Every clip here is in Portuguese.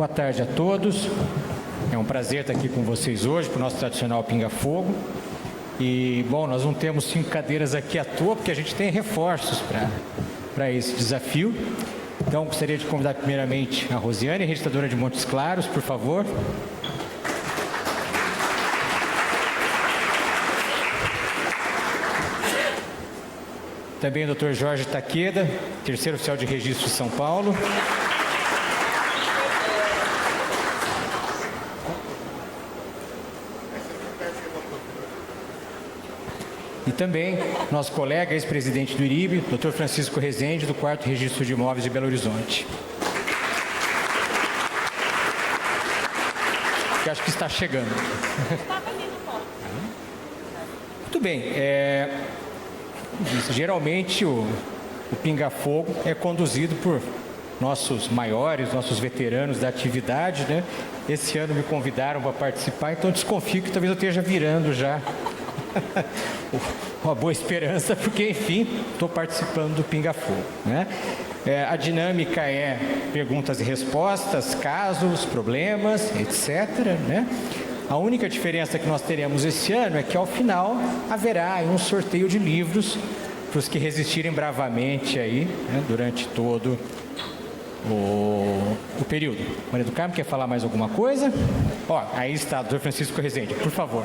Boa tarde a todos. É um prazer estar aqui com vocês hoje para o nosso tradicional Pinga Fogo. E, bom, nós não temos 5 cadeiras aqui à toa, porque a gente tem reforços para esse desafio. Então, gostaria de convidar primeiramente a Rosiane, registradora de Montes Claros, por favor. Também o Dr. Jorge Taqueda, terceiro oficial de registro de São Paulo. E também nosso colega, ex-presidente do IRIB, Dr. Francisco Rezende, do 4º Registro de Imóveis de Belo Horizonte. Que acho que está chegando. Muito bem. Geralmente o Pinga Fogo é conduzido por nossos maiores, nossos veteranos da atividade, né? Esse ano me convidaram para participar, então desconfio que talvez eu esteja virando já uma boa esperança, porque, enfim, estou participando do Pinga Fogo, né? A dinâmica é perguntas e respostas, casos, problemas, etc., né? A única diferença que nós teremos esse ano é que, ao final, haverá um sorteio de livros para os que resistirem bravamente aí, né, durante todo o período. Maria do Carmo, quer falar mais alguma coisa? Ó, aí está, doutor Francisco Rezende, por favor.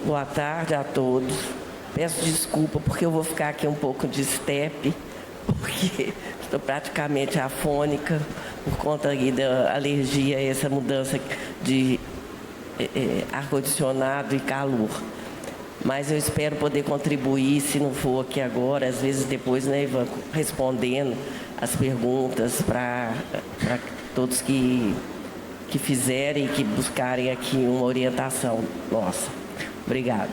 Boa tarde a todos. Peço desculpa porque eu vou ficar aqui um pouco de estepe, porque estou praticamente afônica por conta aí da alergia a essa mudança de ar-condicionado e calor. Mas eu espero poder contribuir, se não for aqui agora, às vezes depois, né, Ivan, respondendo as perguntas para todos que fizerem e que buscarem aqui uma orientação nossa. Obrigado.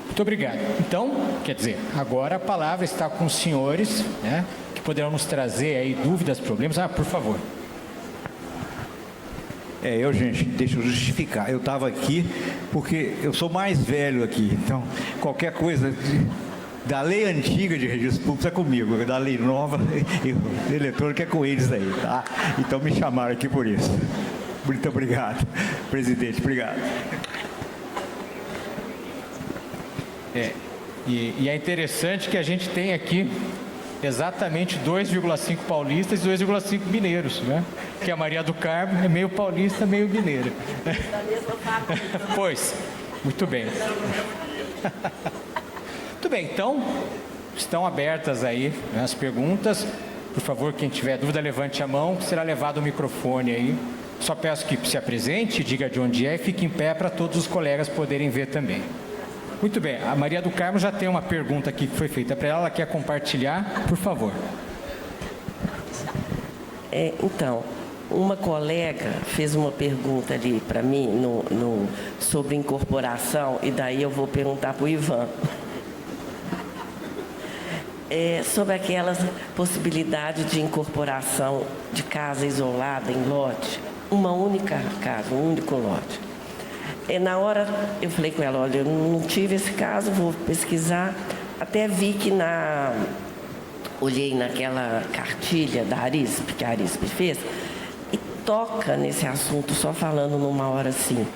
Muito obrigado. Então, quer dizer, agora a palavra está com os senhores, né, que poderão nos trazer aí dúvidas, problemas. Por favor. Gente, deixa eu justificar. Eu estava aqui porque eu sou mais velho aqui, então qualquer coisa da lei antiga de registro público é comigo, da lei nova eletrônica é com eles aí, tá? Então me chamaram aqui por isso. Muito obrigado, presidente, obrigado. E é interessante que a gente tem aqui exatamente 2,5 paulistas e 2,5 mineiros, né? Que a Maria do Carmo é meio paulista, meio mineira. Pois, muito bem. Muito bem, então, estão abertas aí, né, as perguntas. Por favor, quem tiver dúvida, levante a mão, que será levado o microfone aí. Só peço que se apresente, diga de onde é e fique em pé para todos os colegas poderem ver também. Muito bem, a Maria do Carmo já tem uma pergunta aqui que foi feita para ela quer compartilhar, por favor. Então, uma colega fez uma pergunta ali para mim sobre incorporação, e daí eu vou perguntar para o Ivan. Sobre aquelas possibilidades de incorporação de casa isolada em lote, uma única casa, um único lote. Na hora, eu falei com ela, olha, eu não tive esse caso, vou pesquisar. Até vi que olhei naquela cartilha da Arisp, que a Arisp fez, e toca nesse assunto, só falando numa hora assim.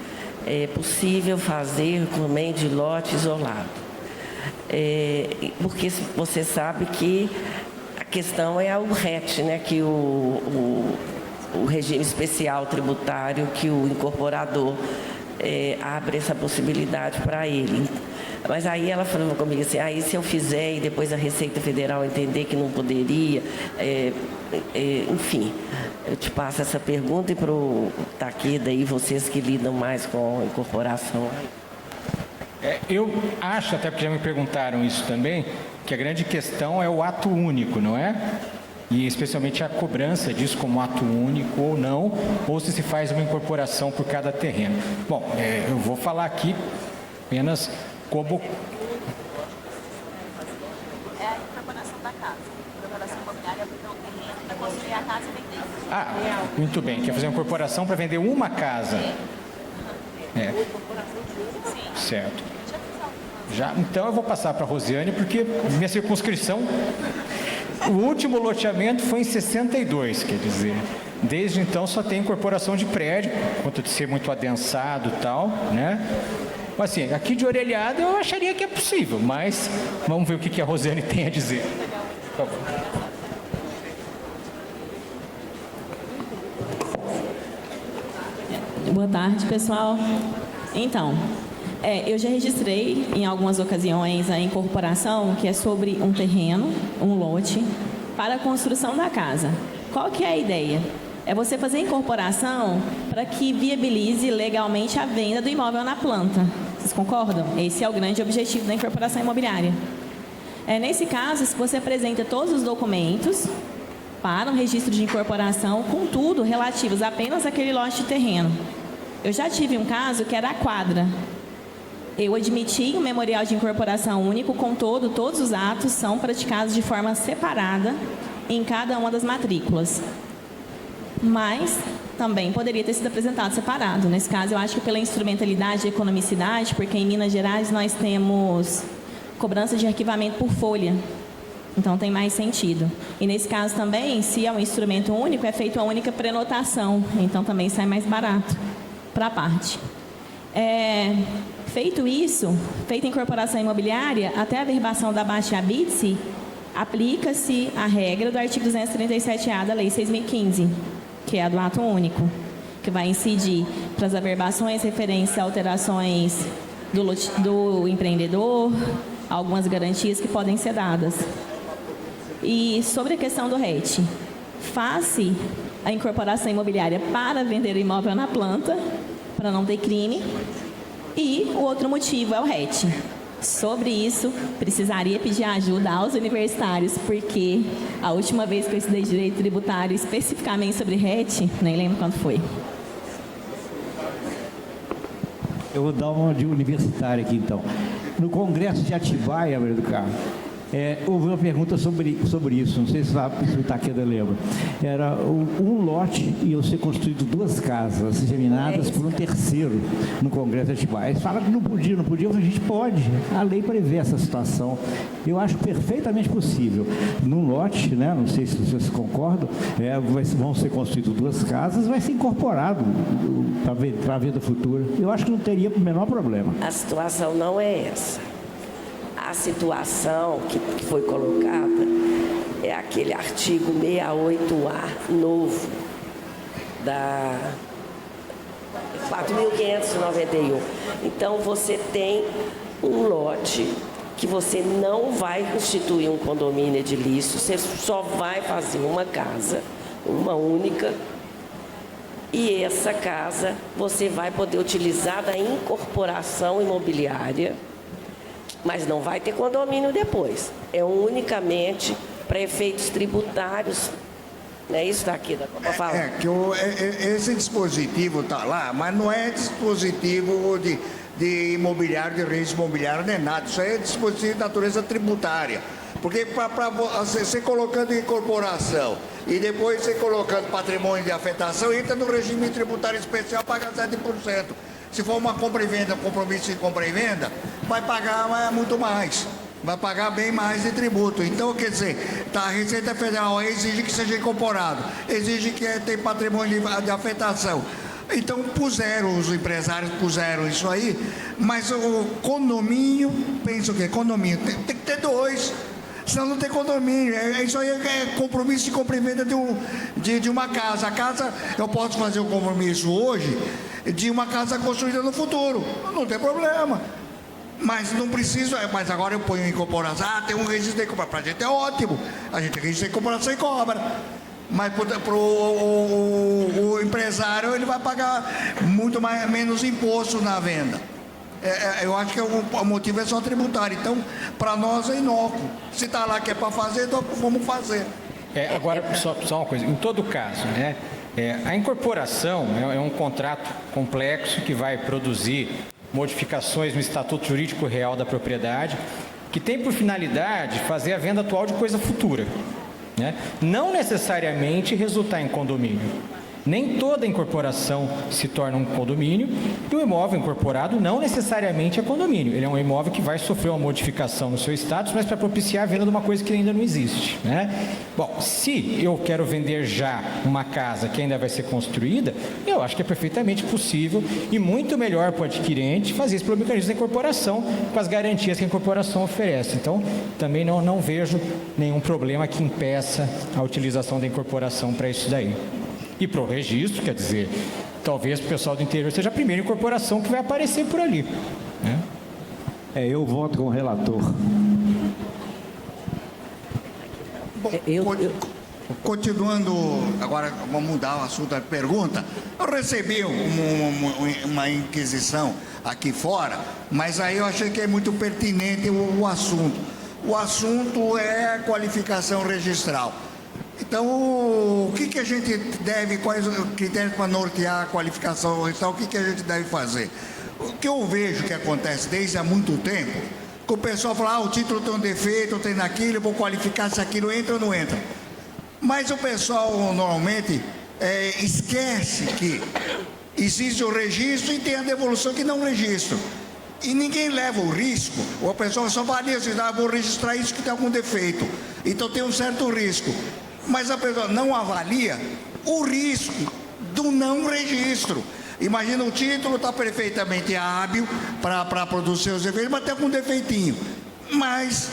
É possível fazer também de lote isolado. Porque você sabe que a questão é o RET, né, que o regime especial tributário que o incorporador abre essa possibilidade para ele. Mas aí ela falou comigo assim, aí se eu fizer e depois a Receita Federal entender que não poderia, enfim, eu te passo essa pergunta e para o Taqueda e vocês que lidam mais com a incorporação. Eu acho, até porque já me perguntaram isso também, que a grande questão é o ato único, não é? E especialmente a cobrança disso como ato único ou não, ou se faz uma incorporação por cada terreno. Bom, eu vou falar aqui apenas como... É a incorporação da casa. A incorporação imobiliária é para o terreno, para construir a casa e vender. Muito bem. Quer fazer uma incorporação para vender uma casa? Sim. Certo. Deixa eu Já, então eu vou passar para a Rosiane, porque minha circunscrição, o último loteamento foi em 62, quer dizer, desde então só tem incorporação de prédio, quanto de ser muito adensado e tal, né? Mas assim, aqui de orelhada eu acharia que é possível, mas vamos ver o que a Rosiane tem a dizer. Por favor. Boa tarde, pessoal. Então, eu já registrei em algumas ocasiões a incorporação, que é sobre um terreno, um lote, para a construção da casa. Qual que é a ideia? É você fazer a incorporação para que viabilize legalmente a venda do imóvel na planta. Vocês concordam? Esse é o grande objetivo da incorporação imobiliária. Nesse caso, se você apresenta todos os documentos para um registro de incorporação, contudo, relativos apenas àquele lote de terreno. Eu já tive um caso que era a quadra. Eu admiti um memorial de incorporação único, contudo, todos os atos são praticados de forma separada em cada uma das matrículas. Mas também poderia ter sido apresentado separado. Nesse caso, eu acho que pela instrumentalidade e economicidade, porque em Minas Gerais nós temos cobrança de arquivamento por folha. Então, tem mais sentido. E nesse caso também, se é um instrumento único, é feita uma única prenotação. Então, também sai mais barato para a parte. Feito isso, feita a incorporação imobiliária, até a verbação da baixa habite-se, aplica-se a regra do artigo 237A da Lei 6.015, que é a do ato único, que vai incidir para as averbações referentes a alterações do empreendedor, algumas garantias que podem ser dadas. E sobre a questão do RET, faz-se a incorporação imobiliária para vender o imóvel na planta, para não ter crime, e o outro motivo é o RET. Sobre isso, precisaria pedir ajuda aos universitários, porque a última vez que eu estudei direito tributário especificamente sobre RET, nem lembro quando foi. Eu vou dar uma de universitário aqui, então. No Congresso de Atibaia, Maria do Carmo, houve uma pergunta sobre isso, não sei se o Taqueda lembra. Era um lote e ia ser construído 2 casas geminadas por um terceiro no Congresso de Atibaia. Eles falaram que não podia, a gente pode. A lei prevê essa situação. Eu acho perfeitamente possível. Num lote, né, não sei se vocês concordam, vão ser construídas 2 casas, vai ser incorporado para a venda futura. Eu acho que não teria o menor problema. A situação não é essa. A situação que foi colocada é aquele artigo 68A novo da 4.591. Então, você tem um lote que você não vai constituir um condomínio edilício, você só vai fazer uma casa, uma única, e essa casa você vai poder utilizar da incorporação imobiliária, mas não vai ter condomínio depois. É unicamente para efeitos tributários. Não é isso daqui da Copa fala? Esse dispositivo está lá, mas não é dispositivo de imobiliário, de registro imobiliário, nem nada. Isso aí é dispositivo de natureza tributária. Porque para você colocando incorporação e depois você colocando patrimônio de afetação, entra no regime tributário especial, paga 7%. Se for uma compra e venda, compromisso de compra e venda, vai pagar muito mais. Vai pagar bem mais de tributo. Então, quer dizer, a Receita Federal exige que seja incorporado, exige que tenha patrimônio de afetação. Então, os empresários puseram isso aí, mas o condomínio, pensa o quê? Condomínio, tem que ter 2. Senão não tem condomínio. Isso aí é compromisso de compra e venda de uma casa. A casa, eu posso fazer um compromisso hoje de uma casa construída no futuro. Não tem problema. Mas não preciso, mas agora eu ponho em incorporação. Tem um registro de incorporação. Para a gente é ótimo. A gente registra a incorporação e cobra. Mas para o empresário, ele vai pagar menos imposto na venda. Eu acho que o motivo é só tributário. Então, para nós é inócuo. Se está lá que é para fazer, então vamos fazer. Agora, só uma coisa. Em todo caso, né? A incorporação é um contrato complexo que vai produzir modificações no Estatuto Jurídico Real da Propriedade, que tem por finalidade fazer a venda atual de coisa futura, né? Não necessariamente resultar em condomínio. Nem toda incorporação se torna um condomínio, e o imóvel incorporado não necessariamente é condomínio. Ele é um imóvel que vai sofrer uma modificação no seu status, mas para propiciar a venda de uma coisa que ainda não existe, né? Bom, se eu quero vender já uma casa que ainda vai ser construída, eu acho que é perfeitamente possível e muito melhor para o adquirente fazer isso pelo mecanismo da incorporação, com as garantias que a incorporação oferece. Então, também não vejo nenhum problema que impeça a utilização da incorporação para isso daí. E para o registro, quer dizer, talvez o pessoal do interior seja a primeira incorporação que vai aparecer por ali, né? Eu voto com o relator. Bom, continuando, agora vamos mudar o assunto da pergunta. Eu recebi uma inquisição aqui fora, mas aí eu achei que é muito pertinente o assunto. O assunto é a qualificação registral. Então, o que a gente deve, quais os critérios para nortear a qualificação registral, o que a gente deve fazer? O que eu vejo que acontece desde há muito tempo, que o pessoal fala, o título tem um defeito, tem naquilo, eu vou qualificar se aquilo entra ou não entra. Mas o pessoal normalmente esquece que existe o registro e tem a devolução que não registra. E ninguém leva o risco, ou a pessoa só avalia, vou registrar isso que tem algum defeito. Então tem um certo risco. Mas a pessoa não avalia o risco do não registro. Imagina, o título está perfeitamente hábil para produzir os efeitos, mas tem algum defeitinho. Mas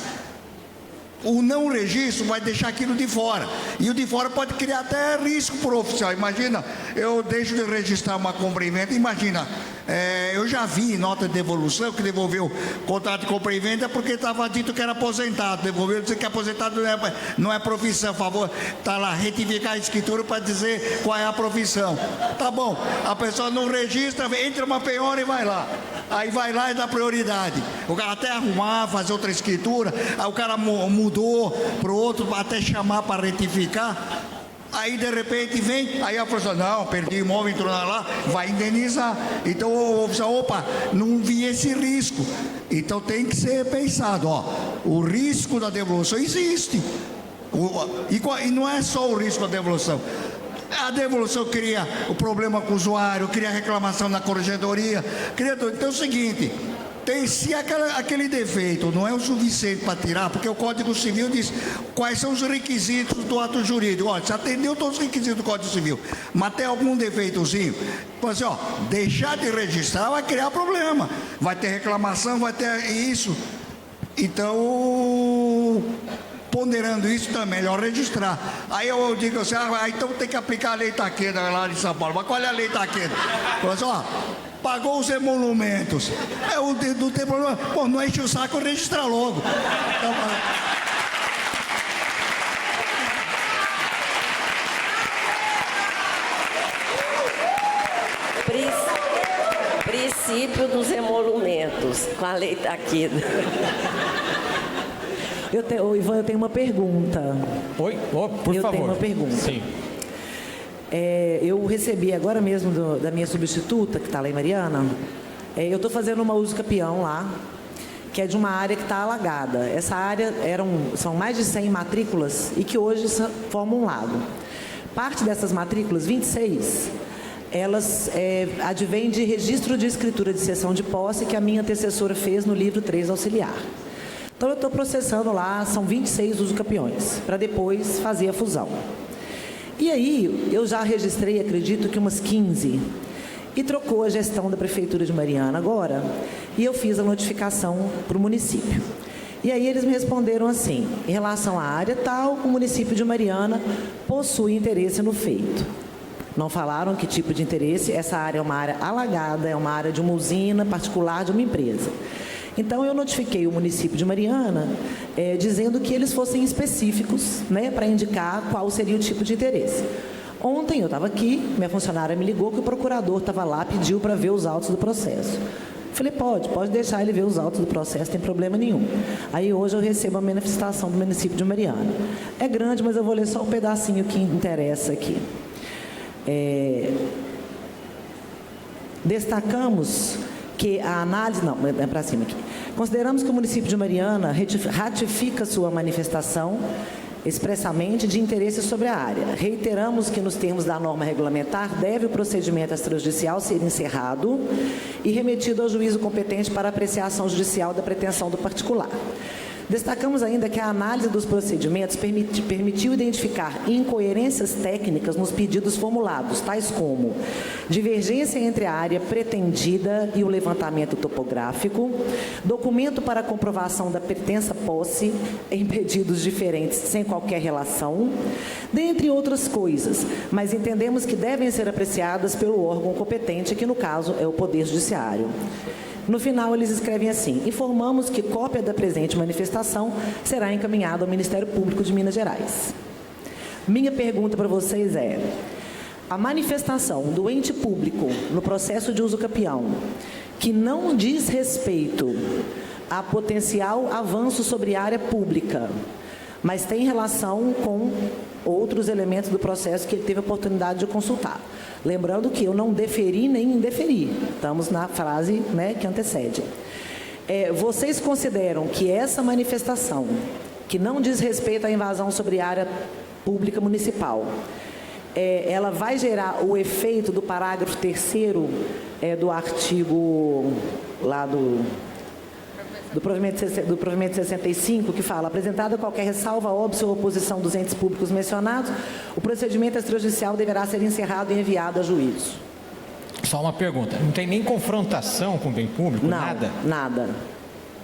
o não registro vai deixar aquilo de fora. E o de fora pode criar até risco para o oficial. Imagina, eu deixo de registrar uma compra e venda. Imagina, eu já vi nota de devolução que devolveu contrato de compra e venda porque estava dito que era aposentado. Devolveu, dizer que aposentado não é profissão. Por favor, está lá, retificar a escritura para dizer qual é a profissão. Tá bom, a pessoa não registra, entra uma penhora e vai lá. Aí vai lá e dá prioridade. O cara até arrumar, fazer outra escritura, aí o cara mudou para o outro, até chamar para retificar. Aí de repente vem, aí a pessoa, não, perdi o imóvel, entrou lá, vai indenizar. Então o oficial, opa, não vi esse risco. Então tem que ser pensado, o risco da devolução existe. E não é só o risco da devolução. A devolução cria o problema com o usuário, cria reclamação na corregedoria. Então é o seguinte, se aquele defeito não é o suficiente para tirar, porque o Código Civil diz quais são os requisitos do ato jurídico. Olha, se atendeu todos os requisitos do Código Civil, mas tem algum defeitozinho, assim, deixar de registrar vai criar problema. Vai ter reclamação, vai ter isso. Então, ponderando isso, então é melhor registrar. Aí eu digo assim, então tem que aplicar a lei Taqueda lá de São Paulo. Mas qual é a lei Taqueda? Pagou os emolumentos. Não tem problema. Pô, não enche o saco, registra logo. Então, princípio dos emolumentos, com a lei Taqueda. Ivan, eu tenho uma pergunta. Oi? Por favor. Eu tenho uma pergunta. Sim. Eu recebi agora mesmo da minha substituta, que está lá em Mariana, eu estou fazendo uma uso capião lá, que é de uma área que está alagada. Essa área são mais de 100 matrículas e que hoje formam um lago. Parte dessas matrículas, 26, elas advêm de registro de escritura de cessão de posse que a minha antecessora fez no livro 3 auxiliar. Então, eu estou processando lá, são 26 usucapiões, para depois fazer a fusão. E aí, eu já registrei, acredito que umas 15, e trocou a gestão da Prefeitura de Mariana agora, e eu fiz a notificação para o município. E aí, eles me responderam assim, em relação à área tal, o município de Mariana possui interesse no feito. Não falaram que tipo de interesse, essa área é uma área alagada, é uma área de uma usina particular de uma empresa. Então, eu notifiquei o município de Mariana, dizendo que eles fossem específicos, né, para indicar qual seria o tipo de interesse. Ontem eu estava aqui, minha funcionária me ligou que o procurador estava lá, pediu para ver os autos do processo. Falei, pode deixar ele ver os autos do processo, não tem problema nenhum. Aí hoje eu recebo a manifestação do município de Mariana. É grande, mas eu vou ler só um pedacinho que interessa aqui. Destacamos que a análise... Não, é para cima aqui. Consideramos que o município de Mariana ratifica sua manifestação expressamente de interesse sobre a área. Reiteramos que, nos termos da norma regulamentar, deve o procedimento extrajudicial ser encerrado e remetido ao juízo competente para apreciação judicial da pretensão do particular. Destacamos ainda que a análise dos procedimentos permitiu identificar incoerências técnicas nos pedidos formulados, tais como divergência entre a área pretendida e o levantamento topográfico, documento para comprovação da pertença posse em pedidos diferentes sem qualquer relação, dentre outras coisas, mas entendemos que devem ser apreciadas pelo órgão competente, que no caso é o Poder Judiciário. No final, eles escrevem assim: informamos que cópia da presente manifestação será encaminhada ao Ministério Público de Minas Gerais. Minha pergunta para vocês é: a manifestação do ente público no processo de uso capião, que não diz respeito a potencial avanço sobre área pública, mas tem relação com outros elementos do processo que ele teve a oportunidade de consultar. Lembrando que eu não deferi nem indeferi. Estamos na frase, né, que antecede. Vocês consideram que essa manifestação, que não diz respeito à invasão sobre área pública municipal, ela vai gerar o efeito do parágrafo 3º do artigo lá do provimento 65, que fala: apresentada qualquer ressalva, óbice ou oposição dos entes públicos mencionados, o procedimento extrajudicial deverá ser encerrado e enviado a juízo. Só uma pergunta: não tem nem confrontação com o bem público? Não, nada? Nada.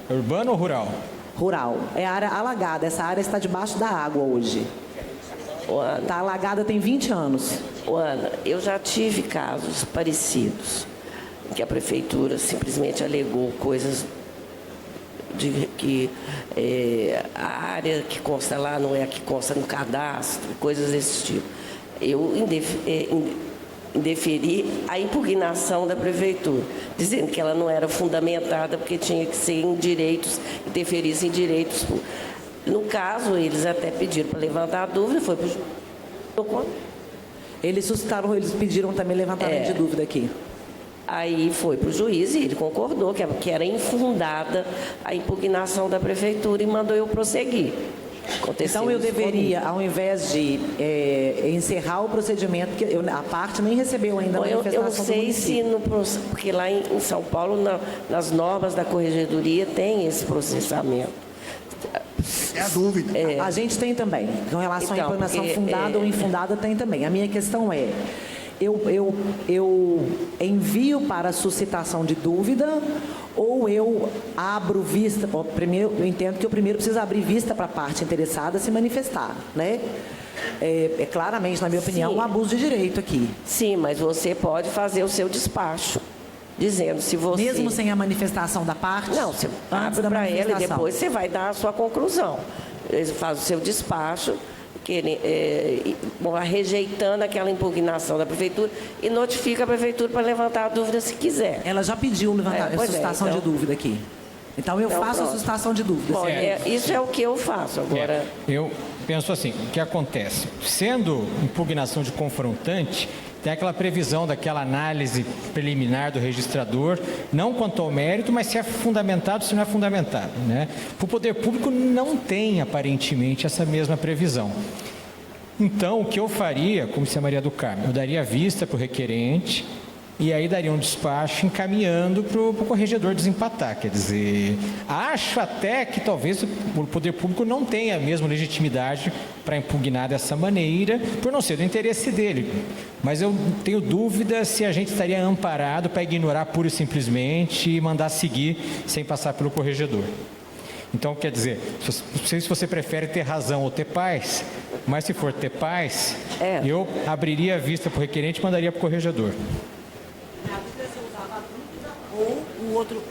Urbano ou rural? Rural. É área alagada. Essa área está debaixo da água hoje. Está alagada tem 20 anos. Ana, eu já tive casos parecidos, em que a prefeitura simplesmente alegou coisas de que a área que consta lá não é a que consta no cadastro, coisas desse tipo. Eu indeferi a impugnação da prefeitura, dizendo que ela não era fundamentada porque tinha que ser em direitos, interferisse em direitos públicos. No caso, eles até pediram para levantar a dúvida, foi para o juiz. Eles pediram também levantamento de dúvida aqui. Aí foi para o juiz e ele concordou que era infundada a impugnação da prefeitura e mandou eu prosseguir. Então eu deveria, ao invés de encerrar o procedimento, que a parte nem recebeu ainda a manifestação do município. Eu não sei se, porque lá em São Paulo, nas normas da corregedoria, tem esse processamento. É a dúvida. A gente tem também. Com relação à impugnação fundada ou infundada, tem também. A minha questão é: eu envio para suscitação de dúvida ou eu abro vista? Primeiro, eu entendo que eu primeiro preciso abrir vista para a parte interessada se manifestar, né? É claramente, na minha opinião, um abuso de direito aqui. Sim, mas você pode fazer o seu despacho, dizendo se você... Mesmo sem a manifestação da parte? Não, você abre para ela e depois você vai dar a sua conclusão. Ele faz o seu despacho, rejeitando aquela impugnação da prefeitura e notifica a prefeitura para levantar a dúvida se quiser. Ela já pediu a suscitação de dúvida aqui. Então eu faço a suscitação de dúvida. Bom, isso é o que eu faço agora. Eu penso assim: o que acontece? Sendo impugnação de confrontante, tem aquela previsão daquela análise preliminar do registrador, não quanto ao mérito, mas se é fundamentado ou se não é fundamentado, né? O poder público não tem, aparentemente, essa mesma previsão. Então, o que eu faria, como disse a Maria do Carmo, eu daria vista para o requerente e aí daria um despacho encaminhando para o corregedor desempatar. Quer dizer, acho até que talvez o poder público não tenha a mesma legitimidade para impugnar dessa maneira, por não ser do interesse dele. Mas eu tenho dúvida se a gente estaria amparado para ignorar pura e simplesmente e mandar seguir sem passar pelo corregedor. Então, quer dizer, não sei se você prefere ter razão ou ter paz, mas se for ter paz, eu abriria a vista para o requerente e mandaria para o corregedor. Ou o outro.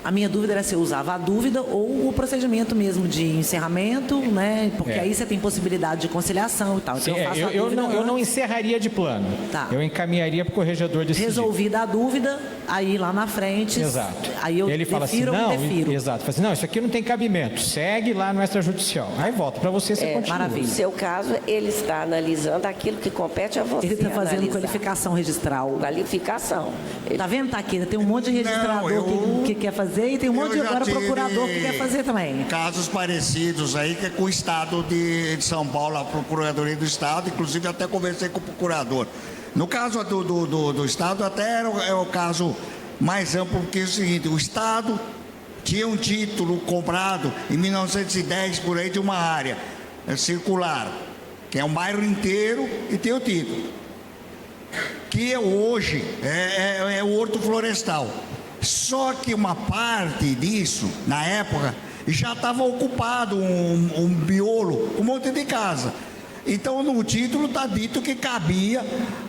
A minha dúvida era se eu usava a dúvida ou o procedimento mesmo de encerramento, né? Porque aí você tem possibilidade de conciliação e tal. Então Sim, eu não encerraria de plano. Tá. Eu encaminharia para o corregedor decidir. Resolvida a dúvida, aí lá na frente. Exato. Aí eu ele fala assim, não, exato. Fala assim, não, isso aqui não tem cabimento. Segue lá no extrajudicial. Aí volta para você, você continua. Maravilha. No seu caso, ele está analisando aquilo que compete a você. Ele está fazendo qualificação registral. Qualificação. Tá vendo, Taqueira? Tem um monte de registrador que quer fazer fazer e tem um monte de Eu já agora tive procurador que quer fazer também. casos parecidos aí, que é com o Estado de São Paulo, a Procuradoria do Estado, inclusive até conversei com o procurador. No caso do Estado, até é o caso mais amplo, porque é o seguinte, o Estado tinha um título comprado em 1910 por aí de uma área circular, que é um bairro inteiro e tem o título, que hoje é o Horto Florestal. Só que uma parte disso, na época, já estava ocupado um miolo, um monte de casa. Então, no título está dito que cabia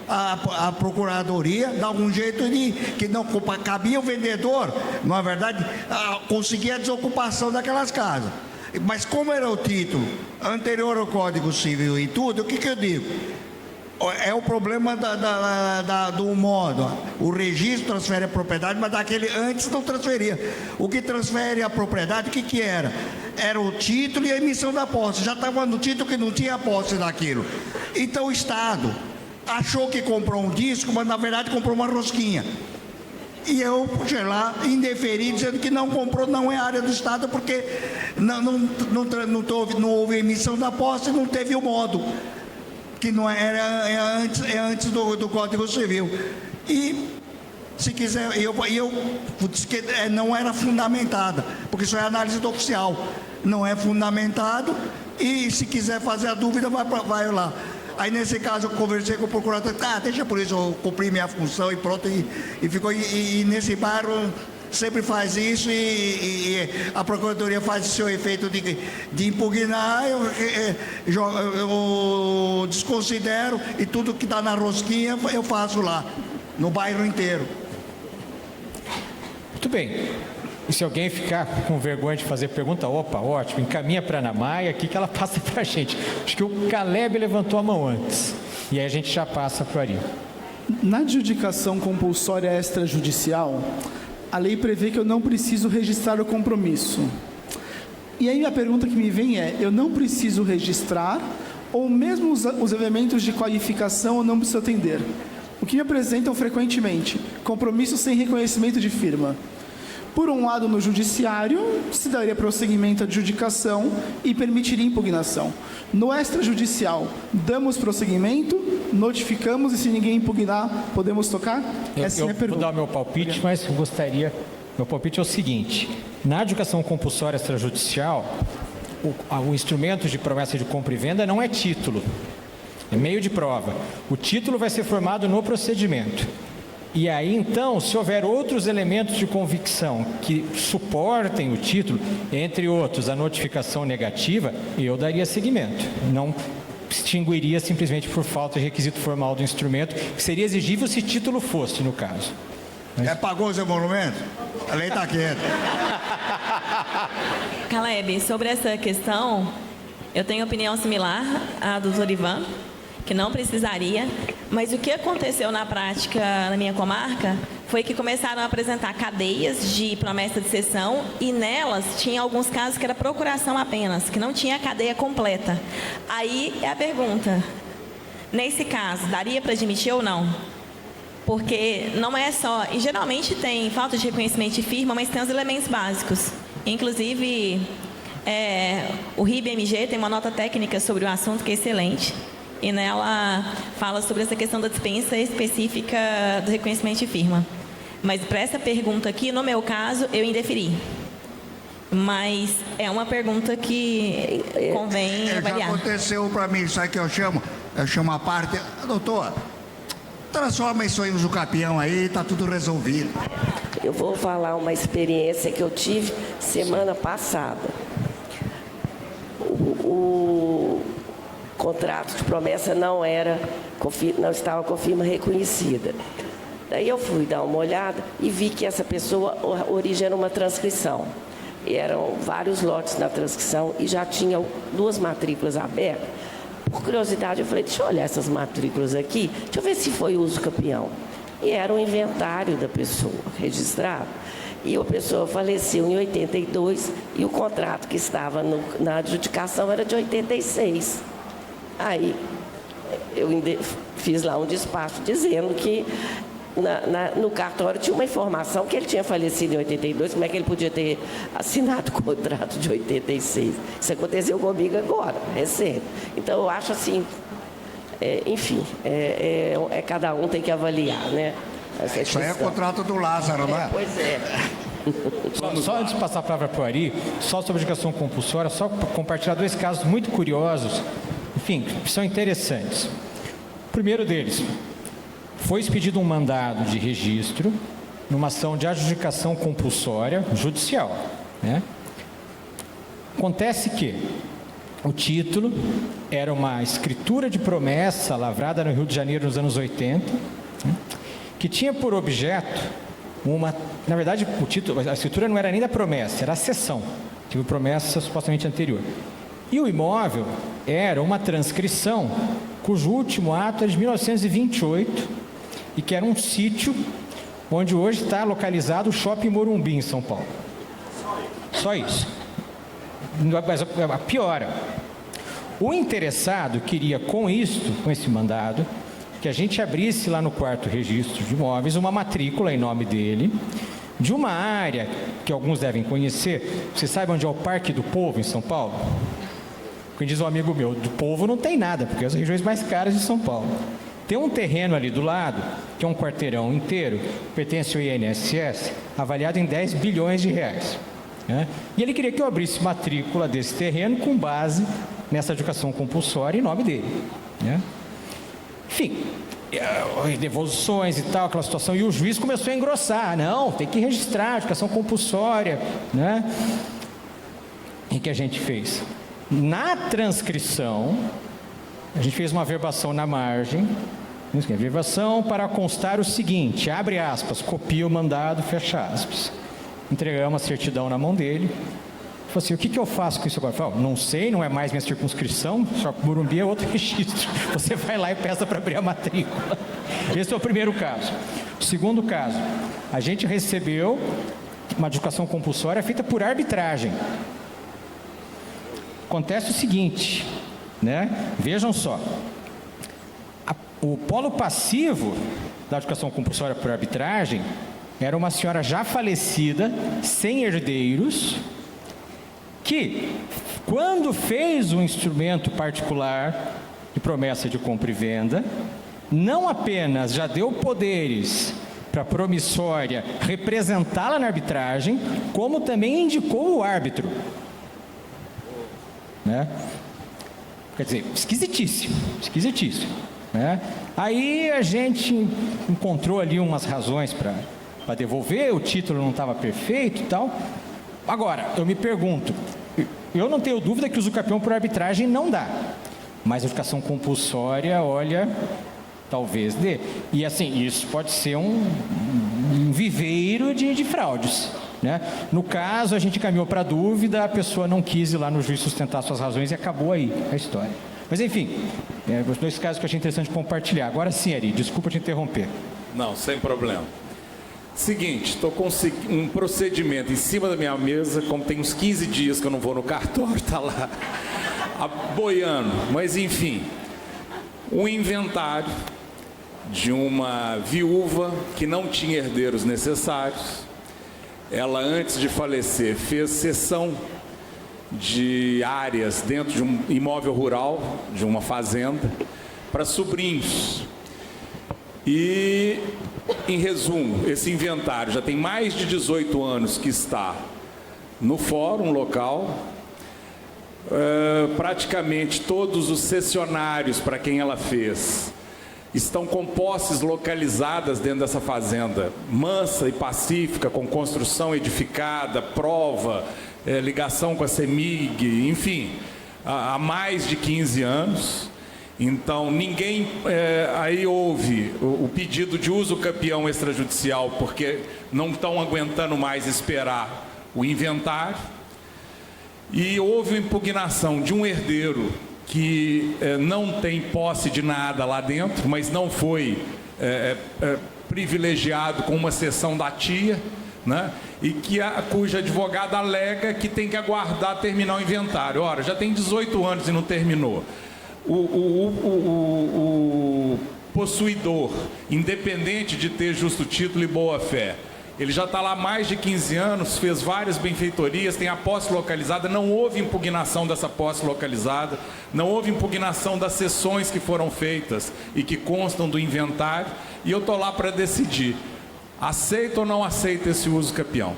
a procuradoria dar algum jeito de que não cabia o vendedor, na verdade, conseguir a desocupação daquelas casas. Mas como era o título anterior ao Código Civil e tudo, o que eu digo? É o problema do modo. O registro transfere a propriedade, mas daquele antes não transferia. O que transfere a propriedade, o que era? Era o título e a emissão da posse. Já estava no título que não tinha a posse daquilo. Então o Estado achou que comprou um disco, mas na verdade comprou uma rosquinha. E eu fui lá, indeferi, dizendo que não comprou, não é área do Estado, porque não houve emissão da posse, não teve o modo. Que não é antes do Código Civil. E, se quiser, eu disse que não era fundamentada, porque isso é análise do oficial. Não é fundamentado, e se quiser fazer a dúvida, vai lá. Aí, nesse caso, eu conversei com o procurador, deixa por isso, eu cumpri minha função e pronto, e ficou. E nesse bairro sempre faz isso, e a Procuradoria faz o seu efeito de impugnar, eu desconsidero, e tudo que está na rosquinha eu faço lá, no bairro inteiro. Muito bem. E se alguém ficar com vergonha de fazer pergunta, opa, ótimo, encaminha para a Ana Maia aqui que ela passa para a gente. Acho que o Caleb levantou a mão antes, e aí a gente já passa para o Ari. Na adjudicação compulsória extrajudicial, a lei prevê que eu não preciso registrar o compromisso. E aí a pergunta que me vem é, eu não preciso registrar, ou mesmo os elementos de qualificação eu não preciso atender? O que me apresentam frequentemente? Compromisso sem reconhecimento de firma. Por um lado, no judiciário, se daria prosseguimento à adjudicação e permitiria impugnação. No extrajudicial, damos prosseguimento, notificamos e se ninguém impugnar, podemos tocar? Essa é a minha pergunta. Vou dar o meu palpite, mas eu gostaria... Meu palpite é o seguinte. Na adjudicação compulsória extrajudicial, o instrumento de promessa de compra e venda não é título, é meio de prova. O título vai ser formado no procedimento. E aí, então, se houver outros elementos de convicção que suportem o título, entre outros, a notificação negativa, eu daria seguimento. Não extinguiria simplesmente por falta de requisito formal do instrumento, que seria exigível se título fosse, no caso. Pagou os emolumentos? A lei está quieta. Caleb, sobre essa questão, eu tenho opinião similar à do Dr. Ivan, que não precisaria, mas o que aconteceu na prática na minha comarca foi que começaram a apresentar cadeias de promessa de cessão e nelas tinha alguns casos que era procuração apenas, que não tinha a cadeia completa. Aí é a pergunta, nesse caso, daria para admitir ou não? Porque não é só, e geralmente tem falta de reconhecimento de firma, mas tem os elementos básicos. Inclusive, o RIB-MG tem uma nota técnica sobre o assunto que é excelente. E nela fala sobre essa questão da dispensa específica do reconhecimento de firma. Mas para essa pergunta aqui, no meu caso, eu indeferi. Mas é uma pergunta que convém avaliar. Já aconteceu para mim, sabe o que eu chamo? Eu chamo a parte, doutor, transforma isso aí no Zucapião aí, tá tudo resolvido. Eu vou falar uma experiência que eu tive semana passada. O contrato de promessa não estava com firma reconhecida. Daí eu fui dar uma olhada e vi que essa pessoa origina uma transcrição. E eram vários lotes na transcrição e já tinham 2 matrículas abertas. Por curiosidade, eu falei, deixa eu olhar essas matrículas aqui, deixa eu ver se foi uso campeão. E era o inventário da pessoa registrado. E a pessoa faleceu em 82 e o contrato que estava na adjudicação era de 86. Aí eu fiz lá um despacho dizendo que no cartório tinha uma informação que ele tinha falecido em 82, como é que ele podia ter assinado o contrato de 86? Isso aconteceu comigo agora, recente. Então, eu acho assim, enfim, cada um tem que avaliar, né? Isso aí é o contrato do Lázaro, não é? Pois é. Só antes de passar a palavra para o Ari, só sobre educação compulsória, só compartilhar 2 casos muito curiosos, enfim, que são interessantes. O primeiro deles, foi expedido um mandado de registro numa ação de adjudicação compulsória judicial, né? Acontece que o título era uma escritura de promessa lavrada no Rio de Janeiro nos anos 80, né? Que tinha por objeto na verdade, o título, a escritura não era nem da promessa, era a cessão, tive promessa supostamente anterior. E o imóvel era uma transcrição cujo último ato era de 1928 e que era um sítio onde hoje está localizado o Shopping Morumbi, em São Paulo. Só isso. Mas piora. O interessado queria, com esse mandado, que a gente abrisse lá no 4º registro de imóveis uma matrícula em nome dele, de uma área que alguns devem conhecer. Você sabe onde é o Parque do Povo, em São Paulo? Como diz um amigo meu, do Povo não tem nada, porque é as regiões mais caras de São Paulo. Tem um terreno ali do lado, que é um quarteirão inteiro, pertence ao INSS, avaliado em 10 bilhões de reais. Né? E ele queria que eu abrisse matrícula desse terreno com base nessa educação compulsória em nome dele. Né? Enfim, devoluções e tal, aquela situação, e o juiz começou a engrossar. Não, tem que registrar, educação compulsória, né? E o que a gente fez? Na transcrição, a gente fez uma verbação na margem, verbação para constar o seguinte, abre aspas, copia o mandado, fecha aspas. Entregamos a certidão na mão dele. Falei assim, o que eu faço com isso agora? Falei, não sei, não é mais minha circunscrição, só que Morumbi é outro registro. Você vai lá e peça para abrir a matrícula. Esse é o primeiro caso. O segundo caso, a gente recebeu uma educação compulsória feita por arbitragem. Acontece o seguinte, né? Vejam só, o polo passivo da educação compulsória por arbitragem era uma senhora já falecida, sem herdeiros, que, quando fez um instrumento particular de promessa de compra e venda, não apenas já deu poderes para a promissória representá-la na arbitragem, como também indicou o árbitro. Né? Quer dizer, esquisitíssimo, esquisitíssimo. Né? Aí a gente encontrou ali umas razões para devolver, o título não estava perfeito e tal. Agora, eu me pergunto, eu não tenho dúvida que o usucapião por arbitragem não dá, mas a educação compulsória, olha, talvez dê. E assim, isso pode ser um viveiro de fraudes. Né? No caso, a gente caminhou para a dúvida, a pessoa não quis ir lá no juiz sustentar suas razões e acabou aí a história. Mas enfim, os 2 casos que eu achei interessante compartilhar. Agora sim, Ari, desculpa te interromper. Não, sem problema. Seguinte, estou com um procedimento em cima da minha mesa, como tem uns 15 dias que eu não vou no cartório, está lá, boiando. Mas enfim, um inventário de uma viúva que não tinha herdeiros necessários. Ela, antes de falecer, fez cessão de áreas dentro de um imóvel rural, de uma fazenda, para sobrinhos. E, em resumo, esse inventário já tem mais de 18 anos que está no fórum local. Praticamente todos os cessionários para quem ela fez estão com posses localizadas dentro dessa fazenda, mansa e pacífica, com construção edificada, prova, ligação com a CEMIG, enfim, há mais de 15 anos. Então, ninguém... aí houve o pedido de uso campeão extrajudicial, porque não estão aguentando mais esperar o inventário. E houve impugnação de um herdeiro que não tem posse de nada lá dentro, mas não foi privilegiado com uma cessão da tia, né? E cuja advogada alega que tem que aguardar terminar o inventário. Ora, já tem 18 anos e não terminou. possuidor, independente de ter justo título e boa-fé. Ele já está lá há mais de 15 anos, fez várias benfeitorias, tem a posse localizada, não houve impugnação dessa posse localizada, não houve impugnação das cessões que foram feitas e que constam do inventário, e eu estou lá para decidir, aceito ou não aceito esse uso capião.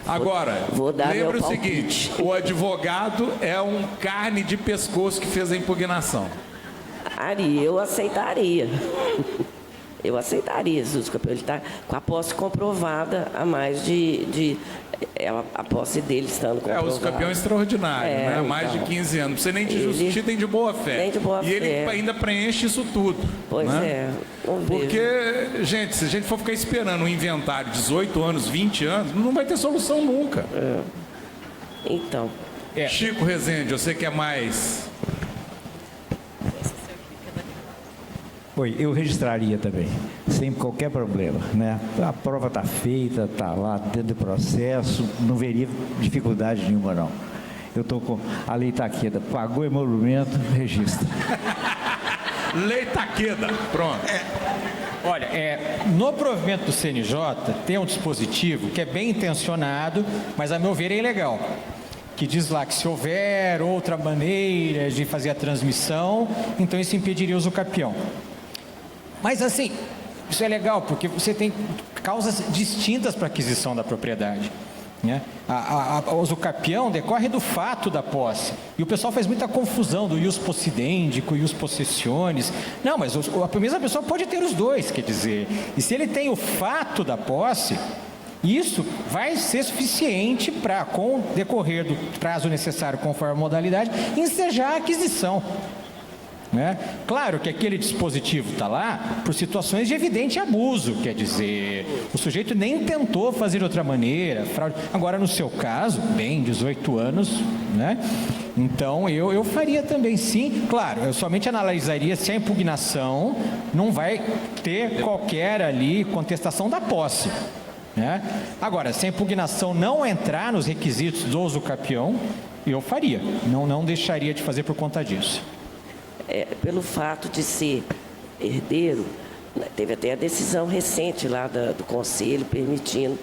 Agora, lembra o seguinte, o advogado é um carne de pescoço que fez a impugnação. Eu aceitaria. Eu aceitaria esse uso capião. Ele está com a posse comprovada há mais a posse dele estando comprovada. Uso capião extraordinário, né? Há mais de 15 anos. Não precisa nem de justiça, nem de boa-fé. Nem de boa-fé. E ele ainda preenche isso tudo. Pois né? Porque, gente, se a gente for ficar esperando um inventário 18 anos, 20 anos, não vai ter solução nunca. Então. Chico Rezende, você quer mais... Oi, eu registraria também, sem qualquer problema, né? A prova está feita, está lá dentro do processo, não veria dificuldade nenhuma, não. Eu estou com a Lei Taqueda, pagou emolumento, registra. Lei Taqueda, pronto. Olha, no provimento do CNJ tem um dispositivo que é bem intencionado, mas a meu ver é ilegal. Que diz lá que se houver outra maneira de fazer a transmissão, então isso impediria o uso capião. Mas assim, isso é legal, porque você tem causas distintas para a aquisição da propriedade. Né? O uso capião decorre do fato da posse. E o pessoal faz muita confusão do ius possidendi, ius possessiones. Não, mas a mesma pessoa pode ter os dois, quer dizer. E se ele tem o fato da posse, isso vai ser suficiente para, com o decorrer do prazo necessário conforme a modalidade, ensejar a aquisição. Né? Claro que aquele dispositivo está lá por situações de evidente abuso, quer dizer, o sujeito nem tentou fazer de outra maneira, fraude. Agora, no seu caso, bem, 18 anos, né? Então eu faria também sim, claro, eu somente analisaria se a impugnação não vai ter qualquer ali contestação da posse. Né? Agora, se a impugnação não entrar nos requisitos do uso capião, eu faria, não deixaria de fazer por conta disso. Pelo fato de ser herdeiro, teve até a decisão recente lá do Conselho permitindo,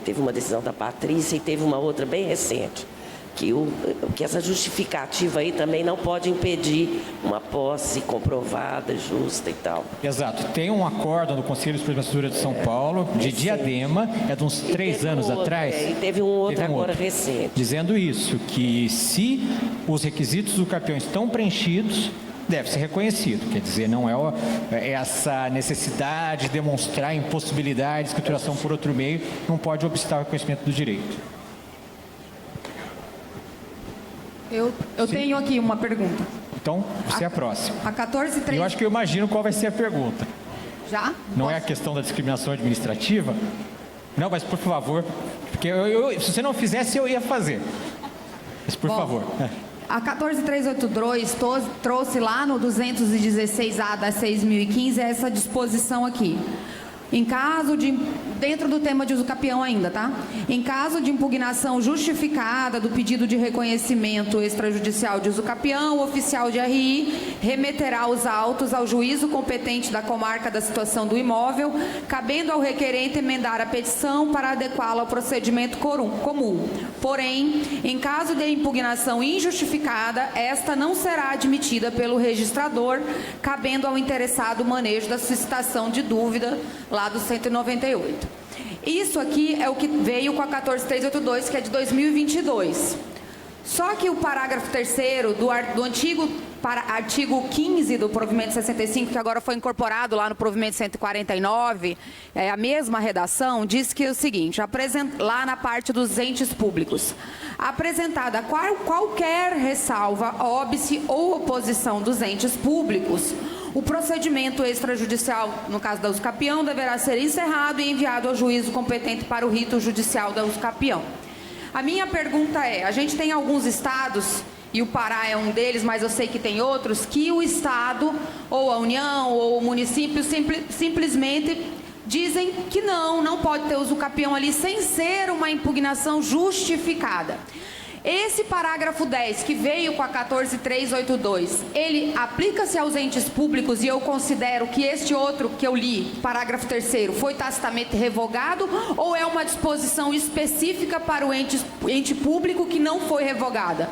teve uma decisão da Patrícia e teve uma outra bem recente, que essa justificativa aí também não pode impedir uma posse comprovada, justa e tal. Exato. Tem um acórdão do Conselho Superior de Justiça de São Paulo, de Diadema, de uns 3 anos atrás. E teve um outro agora recente. Dizendo isso, que se os requisitos do capião estão preenchidos, deve ser reconhecido. Quer dizer, não é essa necessidade de demonstrar impossibilidade de escrituração por outro meio, não pode obstar o reconhecimento do direito. Eu tenho aqui uma pergunta. Então, você é a próxima. A 14.3... Eu acho que eu imagino qual vai ser a pergunta. Já? Não é a questão da discriminação administrativa? Não, mas por favor, porque se você não fizesse, eu ia fazer. Mas por favor. A 14.382 trouxe lá no 216A da 6.015 essa disposição aqui. Em caso de... Dentro do tema de uso capião ainda, tá? Em caso de impugnação justificada do pedido de reconhecimento extrajudicial de uso capião, o oficial de RI remeterá os autos ao juízo competente da comarca da situação do imóvel, cabendo ao requerente emendar a petição para adequá-la ao procedimento comum. Porém, em caso de impugnação injustificada, esta não será admitida pelo registrador, cabendo ao interessado o manejo da suscitação de dúvida lá do 198. Isso aqui é o que veio com a 14.382, que é de 2022. Só que o parágrafo 3º do antigo artigo 15 do provimento 65, que agora foi incorporado lá no provimento 149, a mesma redação, diz que é o seguinte, lá na parte dos entes públicos, apresentada qualquer ressalva, óbice ou oposição dos entes públicos, o procedimento extrajudicial, no caso da usucapião, deverá ser encerrado e enviado ao juízo competente para o rito judicial da usucapião. A minha pergunta é, a gente tem alguns estados, e o Pará é um deles, mas eu sei que tem outros, que o estado, ou a União, ou o município, simplesmente dizem que não pode ter usucapião ali sem ser uma impugnação justificada. Esse parágrafo 10, que veio com a 14382, ele aplica-se aos entes públicos e eu considero que este outro que eu li, parágrafo 3º, foi tacitamente revogado ou é uma disposição específica para o ente público que não foi revogada?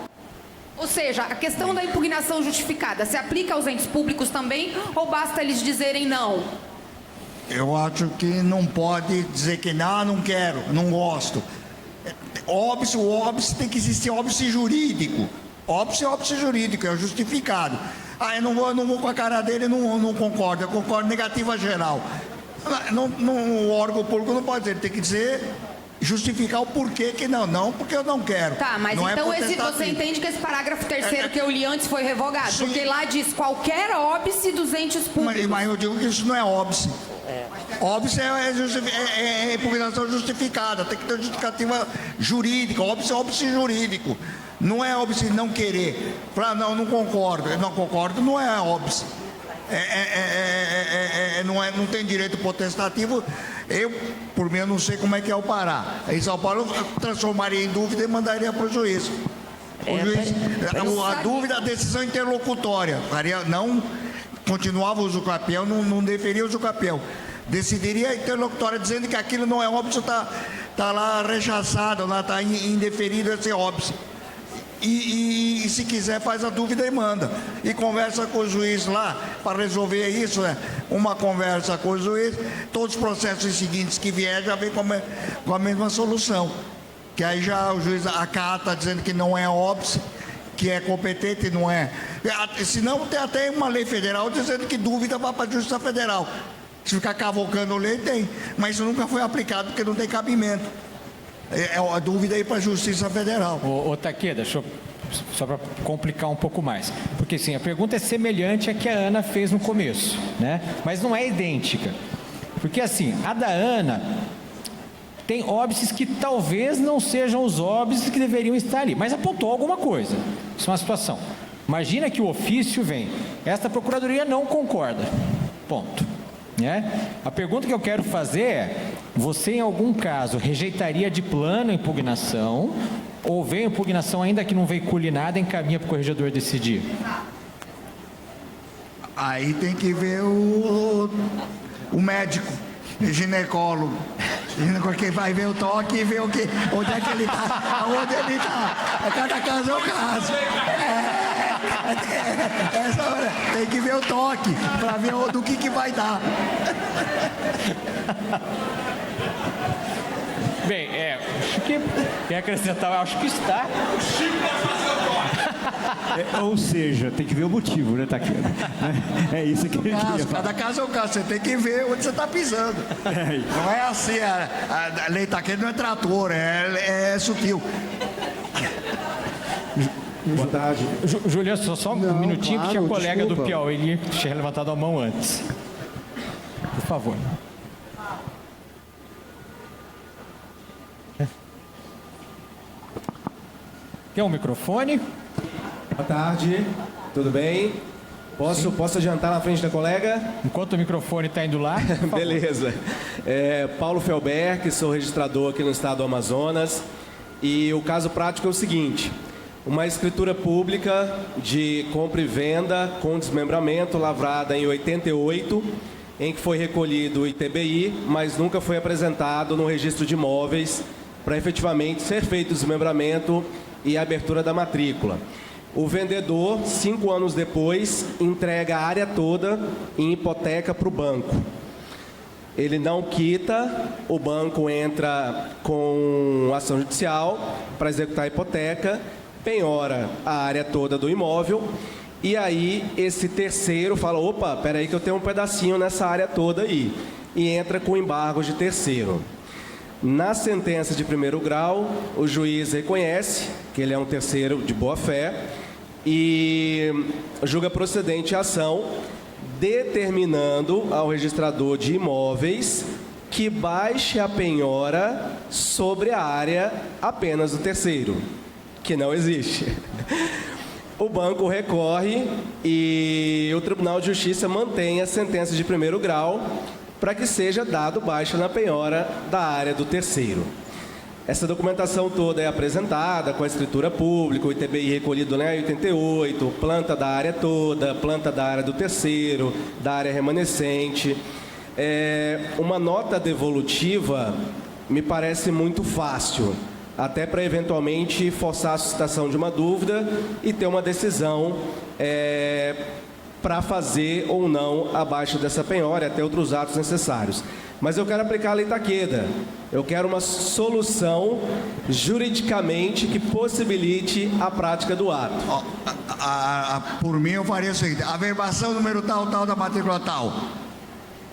Ou seja, a questão da impugnação justificada se aplica aos entes públicos também ou basta eles dizerem não? Eu acho que não pode dizer que não quero, não gosto. Óbice, o óbice tem que existir óbice jurídico. Óbice é óbice jurídico, é justificado. Eu não vou com a cara dele, não concordo. Eu concordo negativa geral. O órgão público não pode dizer, ele tem que dizer, justificar o porquê que não, porque eu não quero. Tá, mas não então você entende que esse parágrafo 3º que eu li antes foi revogado? Sim. Porque lá diz qualquer óbice dos entes públicos. Mas eu digo que isso não é óbice. Óbice é impugnação justificada, tem que ter justificativa jurídica. Óbice é óbice jurídico. Não é óbice não querer. Falar, não concordo. Não concordo, não é óbice. Não tem direito potestativo. Eu, por mim, eu não sei como é que é o Pará. Em São Paulo, eu transformaria em dúvida e mandaria para o juiz. A dúvida, a decisão interlocutória. Não continuava o uso capião, não deferia o uso capião. Decidiria a interlocutória dizendo que aquilo não é óbice, está lá rechaçado, lá está indeferido esse óbice. E se quiser faz a dúvida e manda. E conversa com o juiz lá para resolver isso, né? Uma conversa com o juiz, todos os processos seguintes que vier já vem com a mesma solução. Que aí já o juiz acata dizendo que não é óbice, que é competente e não é. Senão tem até uma lei federal dizendo que dúvida vai para a Justiça Federal. Se ficar cavocando lei, tem. Mas isso nunca foi aplicado porque não tem cabimento. A dúvida aí para a Justiça Federal. Ô Takeda, só para complicar um pouco mais. Porque sim, a pergunta é semelhante à que a Ana fez no começo, né? Mas não é idêntica. Porque assim, a da Ana tem óbices que talvez não sejam os óbices que deveriam estar ali, mas apontou alguma coisa. Isso é uma situação. Imagina que o ofício vem, esta procuradoria não concorda. Ponto. Né? A pergunta que eu quero fazer é: você em algum caso rejeitaria de plano a impugnação ou vem a impugnação ainda que não veicule nada, encaminha para o corregedor decidir? Aí tem que ver o médico, o ginecólogo. Quem vai ver o toque e ver onde é que ele está, aonde ele está. Cada caso é um caso. Tem que ver o toque para ver do que vai dar. Bem, acho que quer acrescentar, acho que está. Ou seja, tem que ver o motivo, né, Takeda? É isso que ele queria falar. Cada caso é um caso, você tem que ver onde você está pisando. Não é assim, a lei Takeda não é trator, é sutil. Boa tarde. Juliano, só um minutinho, claro, que tinha colega desculpa. do Piauí, ele tinha levantado a mão antes. Por favor. Tem um microfone? Boa tarde, tudo bem? Posso adiantar na frente da colega? Enquanto o microfone está indo lá. Beleza. Paulo Felber, sou registrador aqui no estado do Amazonas. E o caso prático é o seguinte: uma escritura pública de compra e venda com desmembramento lavrada em 88, em que foi recolhido o ITBI, mas nunca foi apresentado no registro de imóveis para efetivamente ser feito o desmembramento e a abertura da matrícula. O vendedor, 5 anos depois, entrega a área toda em hipoteca para o banco. Ele não quita, o banco entra com ação judicial para executar a hipoteca, penhora a área toda do imóvel, e aí esse terceiro fala: opa, peraí que eu tenho um pedacinho nessa área toda aí, e entra com embargo de terceiro. Na sentença de primeiro grau, o juiz reconhece que ele é um terceiro de boa-fé e julga procedente a ação, determinando ao registrador de imóveis que baixe a penhora sobre a área apenas do terceiro, que não existe. O banco recorre e o Tribunal de Justiça mantém a sentença de primeiro grau para que seja dado baixa na penhora da área do terceiro. Essa documentação toda é apresentada com a escritura pública, o ITBI recolhido em 88, planta da área toda, planta da área do terceiro, da área remanescente. Uma nota devolutiva me parece muito fácil, até para eventualmente forçar a suscitação de uma dúvida e ter uma decisão para fazer ou não abaixo dessa penhora, até outros atos necessários. Mas eu quero aplicar a lei Takeda. Eu quero uma solução juridicamente que possibilite a prática do ato. Por mim, eu faria o seguinte: a averbação número tal da matrícula tal,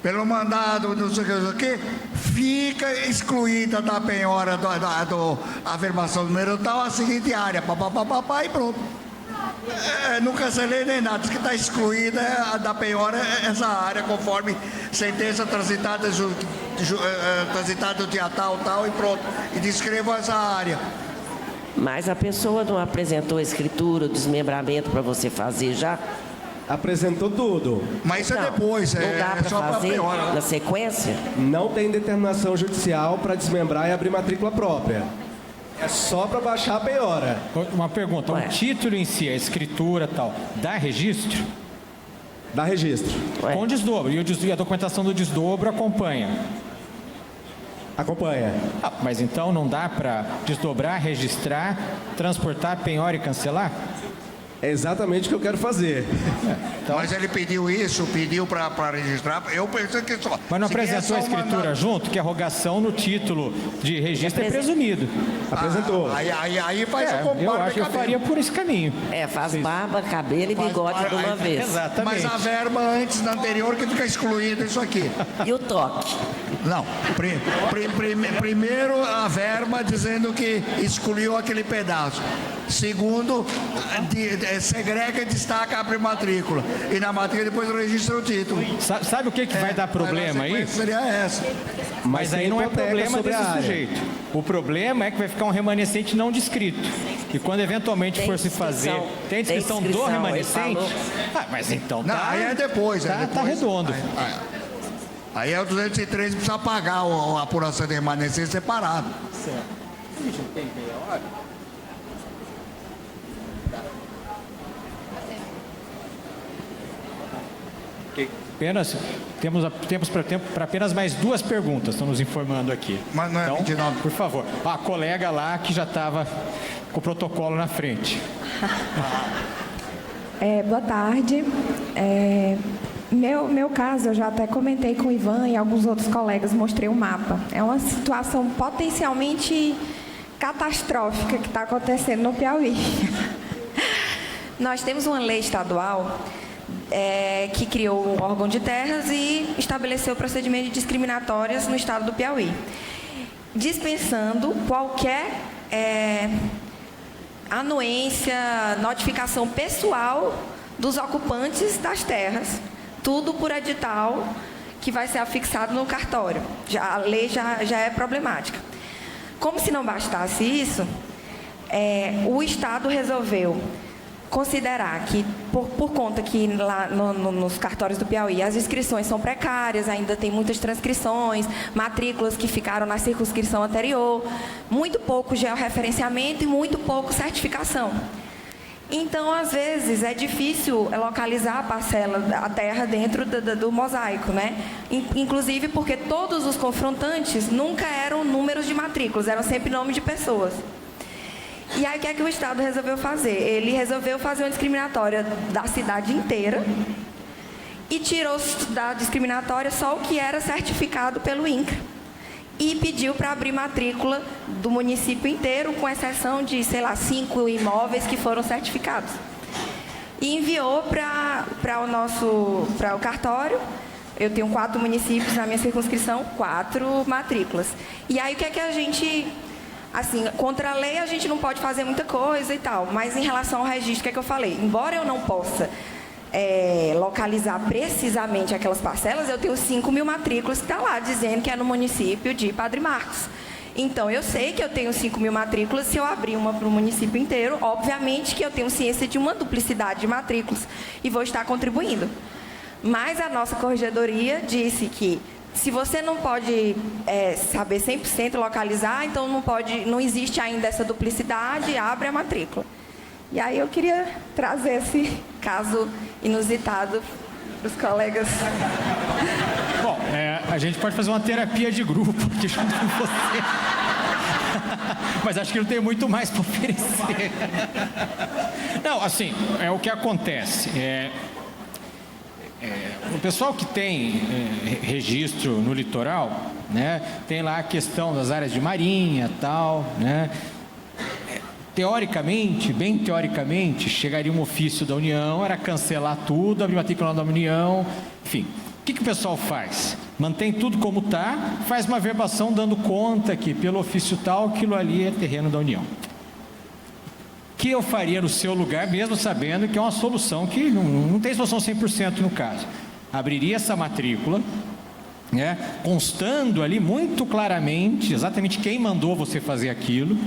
pelo mandado, não sei o que, fica excluída da penhora a averbação número tal, a seguinte área, papapá, e pronto. Não cancelei nem nada, diz que está excluída da penhora essa área, conforme sentença transitada no dia tal, e pronto. E descrevo essa área. Mas a pessoa não apresentou a escritura, o desmembramento para você fazer já? Apresentou tudo. Mas isso é depois, não dá para só para fazer penhora. na sequência? Não tem determinação judicial para desmembrar e abrir matrícula própria. É só para baixar a penhora. Uma pergunta, o título em si, a escritura e tal, dá registro? Dá registro. Com desdobro. E a documentação do desdobro acompanha? Acompanha. Mas então não dá para desdobrar, registrar, transportar, penhora e cancelar? É exatamente o que eu quero fazer. Então, mas ele pediu isso, pediu para registrar. Eu pensei que só. Mas não apresentou a escritura junto? Que a rogação no título de registro é presumido. Apresentou. Aí faz o comparo. Eu acho que eu faria por esse caminho. Faz barba, cabelo e bigode de uma vez. Exatamente. Mas a verba antes da anterior que fica excluída isso aqui. E o toque? Não. Primeiro a verba dizendo que excluiu aquele pedaço. Segundo, segrega e destaca a matrícula. E na matrícula depois registra o título. Sabe o que vai dar problema aí? Seria essa. Mas aí não é problema desse sujeito. O problema é que vai ficar um remanescente não descrito. E quando eventualmente for se fazer... Tem descrição do remanescente? Mas então não, tá... aí é depois. Tá redondo. Aí é o 203, precisa pagar a apuração de remanescente separado. Certo. A gente não tem meia hora? Temos para apenas mais 2 perguntas, estão nos informando aqui. Mas não é então, 29. Por favor. A colega lá que já estava com o protocolo na frente. Boa tarde. Meu caso, eu já até comentei com o Ivan e alguns outros colegas, mostrei o mapa. É uma situação potencialmente catastrófica que está acontecendo no Piauí. Nós temos uma lei estadual que criou um órgão de terras e estabeleceu procedimentos discriminatórios no estado do Piauí, dispensando qualquer anuência, notificação pessoal dos ocupantes das terras, tudo por edital que vai ser afixado no cartório. A lei já é problemática. Como se não bastasse isso, o Estado resolveu considerar que, por conta que lá nos cartórios do Piauí as inscrições são precárias, ainda tem muitas transcrições, matrículas que ficaram na circunscrição anterior, muito pouco georreferenciamento e muito pouco certificação. Então, às vezes, é difícil localizar a parcela, a terra dentro do mosaico, né? Inclusive porque todos os confrontantes nunca eram números de matrículas, eram sempre nomes de pessoas. E aí, o que é que o Estado resolveu fazer? Ele resolveu fazer uma discriminatória da cidade inteira e tirou da discriminatória só o que era certificado pelo INCRA. E pediu para abrir matrícula do município inteiro, com exceção de, 5 imóveis que foram certificados. E enviou para o cartório. Eu tenho 4 municípios na minha circunscrição, 4 matrículas. E aí, o que é que a gente... Assim, contra a lei a gente não pode fazer muita coisa e tal, mas em relação ao registro, o que é que eu falei? Embora eu não possa localizar precisamente aquelas parcelas, eu tenho 5.000 matrículas que está lá, dizendo que é no município de Padre Marcos. Então, eu sei que eu tenho 5.000 matrículas, se eu abrir uma para o município inteiro, obviamente que eu tenho ciência de uma duplicidade de matrículas e vou estar contribuindo. Mas a nossa corregedoria disse que Se você não pode saber 100% localizar, então não existe ainda essa duplicidade, abre a matrícula. E aí eu queria trazer esse caso inusitado para os colegas. Bom, a gente pode fazer uma terapia de grupo aqui junto com você. Mas acho que não tem muito mais para oferecer. Não, assim, é o que acontece. O pessoal que tem registro no litoral, né, tem lá a questão das áreas de marinha e tal, né? Teoricamente, bem teoricamente, chegaria um ofício da União, era cancelar tudo, abrir matrícula da União, enfim. O que o pessoal faz? Mantém tudo como está, faz uma verbação dando conta que pelo ofício tal, aquilo ali é terreno da União. O que eu faria no seu lugar, mesmo sabendo que é uma solução que não tem solução 100% no caso? Abriria essa matrícula, né, constando ali muito claramente exatamente quem mandou você fazer aquilo,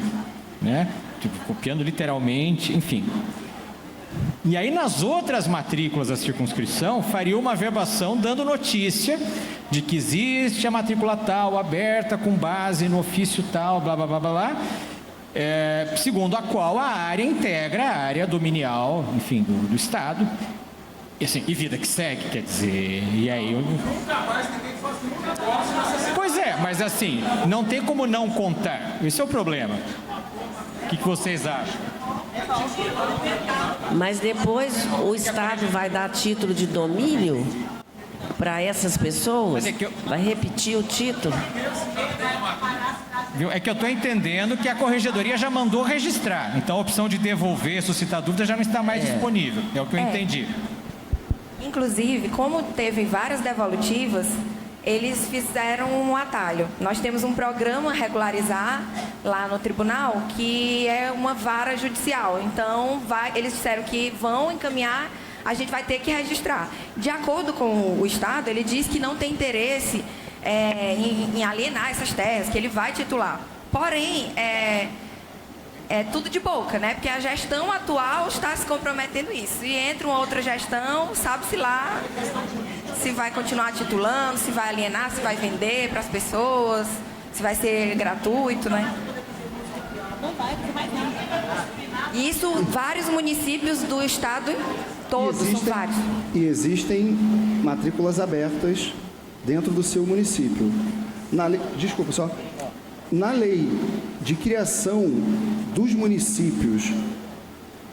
né, tipo, copiando literalmente, enfim. E aí nas outras matrículas da circunscrição faria uma verbação dando notícia de que existe a matrícula tal aberta com base no ofício tal, blá blá blá blá blá, segundo a qual a área integra a área dominial, enfim, do Estado. E assim, e vida que segue, quer dizer, e aí eu... Pois é, mas assim, não tem como não contar, esse é o problema. O que vocês acham? Mas depois o Estado vai dar título de domínio para essas pessoas? Vai repetir o título? É que eu estou entendendo que a Corregedoria já mandou registrar. Então a opção de devolver, suscitar dúvida, já não está mais disponível. É o que eu entendi. Inclusive, como teve várias devolutivas, eles fizeram um atalho. Nós temos um programa regularizar lá no tribunal, que é uma vara judicial. Então, eles disseram que vão encaminhar, a gente vai ter que registrar. De acordo com o Estado, ele diz que não tem interesse em alienar essas terras, que ele vai titular. Porém, é tudo de boca, né? Porque a gestão atual está se comprometendo isso. E entra uma outra gestão, sabe-se lá se vai continuar titulando, se vai alienar, se vai vender para as pessoas, se vai ser gratuito, né? Não vai, porque mais nada. E isso, vários municípios do estado, todos são vários. E existem matrículas abertas dentro do seu município. Desculpa só. Na lei de criação dos municípios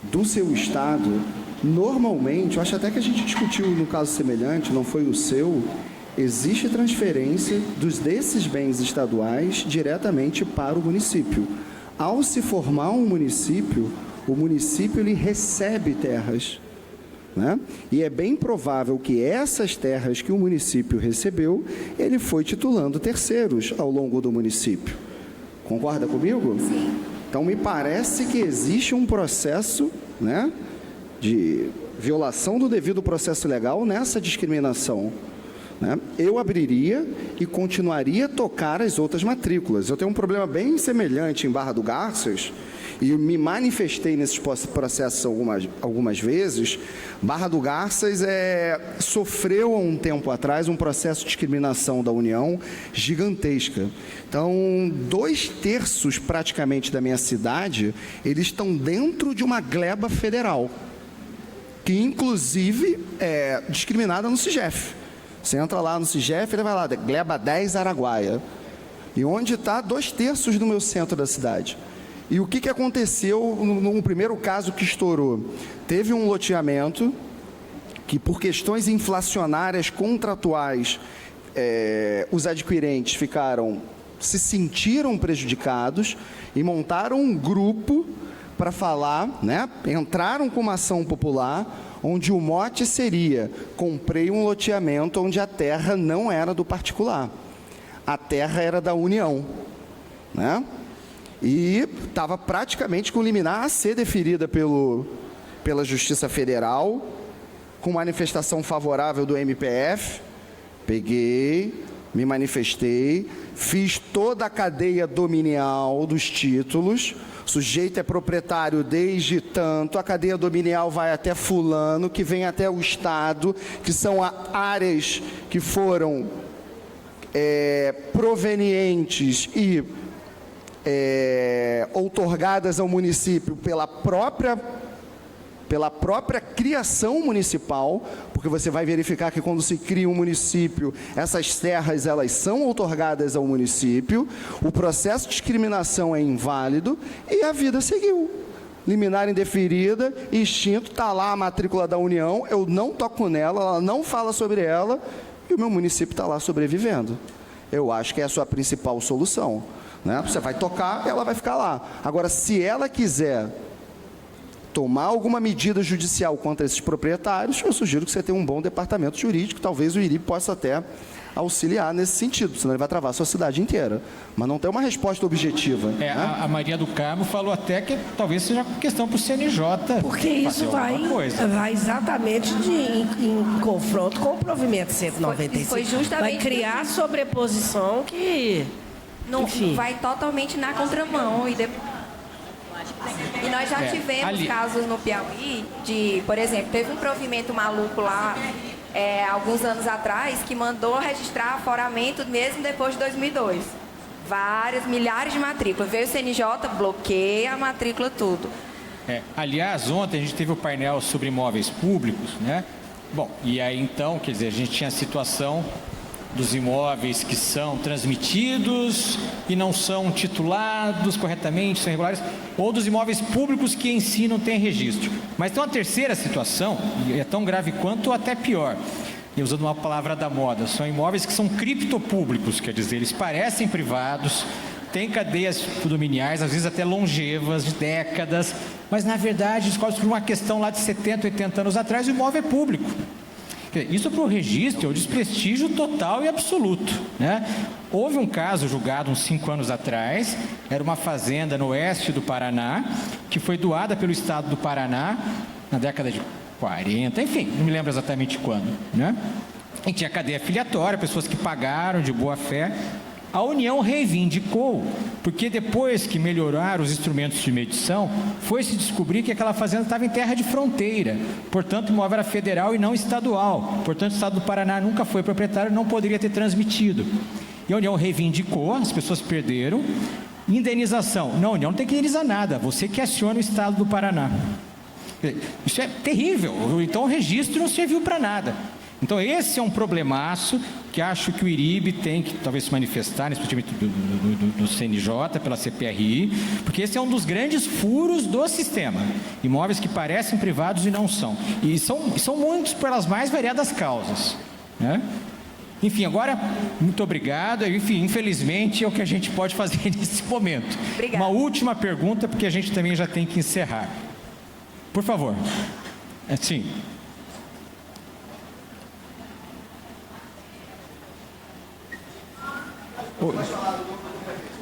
do seu estado, normalmente, eu acho até que a gente discutiu no caso semelhante, não foi o seu, existe transferência desses bens estaduais diretamente para o município. Ao se formar um município, o município ele recebe terras, né? E é bem provável que essas terras que o município recebeu, ele foi titulando terceiros ao longo do município. Concorda comigo? Sim. Então, me parece que existe um processo, né, de violação do devido processo legal nessa discriminação, né? Eu abriria e continuaria a tocar as outras matrículas. Eu tenho um problema bem semelhante em Barra do Garças e me manifestei nesses processos algumas vezes. Barra do Garças sofreu há um tempo atrás um processo de discriminação da União gigantesca. Então, 2/3 praticamente da minha cidade, eles estão dentro de uma gleba federal, que inclusive é discriminada no CIGEF. Você entra lá no CIGEF, ele vai lá, gleba 10 Araguaia. E onde está 2/3 do meu centro da cidade. E o que aconteceu no primeiro caso que estourou? Teve um loteamento que, por questões inflacionárias contratuais, os adquirentes se sentiram prejudicados e montaram um grupo para falar, né? Entraram com uma ação popular, onde o mote seria: comprei um loteamento onde a terra não era do particular, a terra era da União, né? E estava praticamente com liminar a ser deferida pela Justiça Federal, com manifestação favorável do MPF. Peguei, me manifestei, fiz toda a cadeia dominial dos títulos. O sujeito é proprietário desde tanto, a cadeia dominial vai até fulano, que vem até o Estado, que são áreas que foram provenientes e outorgadas ao município pela própria criação municipal, porque você vai verificar que quando se cria um município, essas terras elas são outorgadas ao município, o processo de discriminação é inválido e a vida seguiu. Liminar indeferida, extinto, está lá a matrícula da União, eu não toco nela, ela não fala sobre ela e o meu município está lá sobrevivendo. Eu acho que é a sua principal solução, né? Você vai tocar, ela vai ficar lá. Agora, se ela quiser tomar alguma medida judicial contra esses proprietários, eu sugiro que você tenha um bom departamento jurídico, talvez o IRIB possa até auxiliar nesse sentido, senão ele vai travar a sua cidade inteira. Mas não tem uma resposta objetiva. Né? A Maria do Carmo falou até que talvez seja questão para o CNJ. Porque isso vai exatamente em confronto com o provimento 195. Foi justamente vai criar sobreposição que... Não, vai totalmente na contramão. E nós já tivemos casos no Piauí de, por exemplo, teve um provimento maluco lá alguns anos atrás que mandou registrar aforamento mesmo depois de 2002. Milhares de matrículas. Veio o CNJ, bloqueia a matrícula, tudo. Aliás, ontem a gente teve o painel sobre imóveis públicos, né? Bom, e aí então, quer dizer, a gente tinha a situação dos imóveis que são transmitidos e não são titulados corretamente, são irregulares, ou dos imóveis públicos que em si não têm registro. Mas tem uma terceira situação, e é tão grave quanto ou até pior, e usando uma palavra da moda, são imóveis que são criptopúblicos, quer dizer, eles parecem privados, têm cadeias condominiais, às vezes até longevas, de décadas, mas na verdade, descobre por uma questão lá de 70, 80 anos atrás, o imóvel é público. Isso para o registro é o desprestígio total e absoluto, né? Houve um caso julgado uns 5 anos atrás, era uma fazenda no oeste do Paraná, que foi doada pelo estado do Paraná na década de 40, enfim, não me lembro exatamente quando, né? E tinha cadeia filiatória, pessoas que pagaram de boa fé. A União reivindicou, porque depois que melhoraram os instrumentos de medição, foi se descobrir que aquela fazenda estava em terra de fronteira. Portanto, o imóvel era federal e não estadual. Portanto, o estado do Paraná nunca foi proprietário e não poderia ter transmitido. E a União reivindicou, as pessoas perderam. Indenização. Não, a União não tem que indenizar nada. Você que aciona o estado do Paraná. Isso é terrível. Então, o registro não serviu para nada. Então, esse é um problemaço que acho que o IRIB tem que talvez se manifestar, nesse do CNJ, pela CPRI, porque esse é um dos grandes furos do sistema. Imóveis que parecem privados e não são. E são muitos pelas mais variadas causas, né? Enfim, agora, muito obrigado. Enfim, infelizmente, é o que a gente pode fazer nesse momento. Obrigada. Uma última pergunta, porque a gente também já tem que encerrar. Por favor. Sim.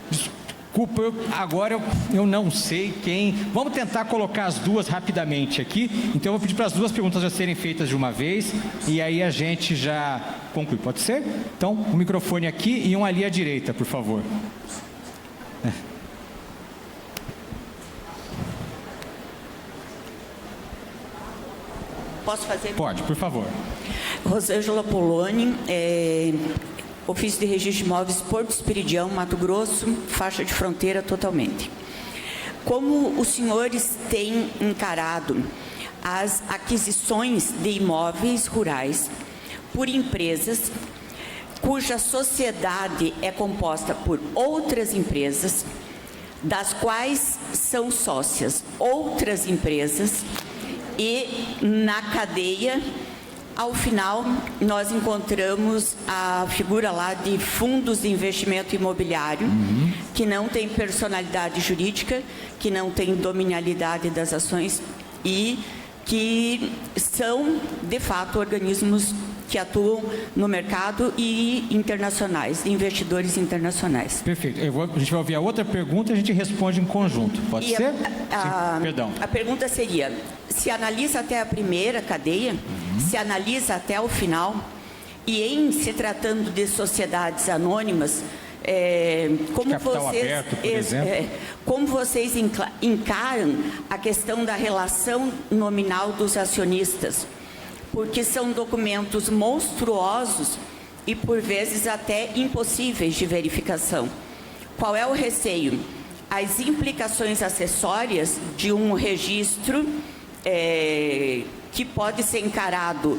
Desculpa, agora eu não sei quem. Vamos tentar colocar as duas rapidamente aqui. Então eu vou pedir para as duas perguntas já serem feitas de uma vez e aí a gente já conclui. Pode ser? Então, um microfone aqui e um ali à direita, por favor. Posso fazer? Pode, por favor. Rosângela Poloni, Ofício de Registro de Imóveis, Porto Esperidião, Mato Grosso, faixa de fronteira totalmente. Como os senhores têm encarado as aquisições de imóveis rurais por empresas cuja sociedade é composta por outras empresas, das quais são sócias outras empresas e na cadeia, ao final, nós encontramos a figura lá de fundos de investimento imobiliário, que não tem personalidade jurídica, que não tem dominialidade das ações e que são, de fato, organismos que atuam no mercado e internacionais, investidores internacionais. Perfeito. A gente vai ouvir a outra pergunta e a gente responde em conjunto. Pode ser? Sim, perdão. A pergunta seria, se analisa até a primeira cadeia, se analisa até o final, e em se tratando de sociedades anônimas, como vocês, aberto, por exemplo. Como vocês encaram a questão da relação nominal dos acionistas? Porque são documentos monstruosos e, por vezes, até impossíveis de verificação. Qual é o receio? As implicações acessórias de um registro que pode ser encarado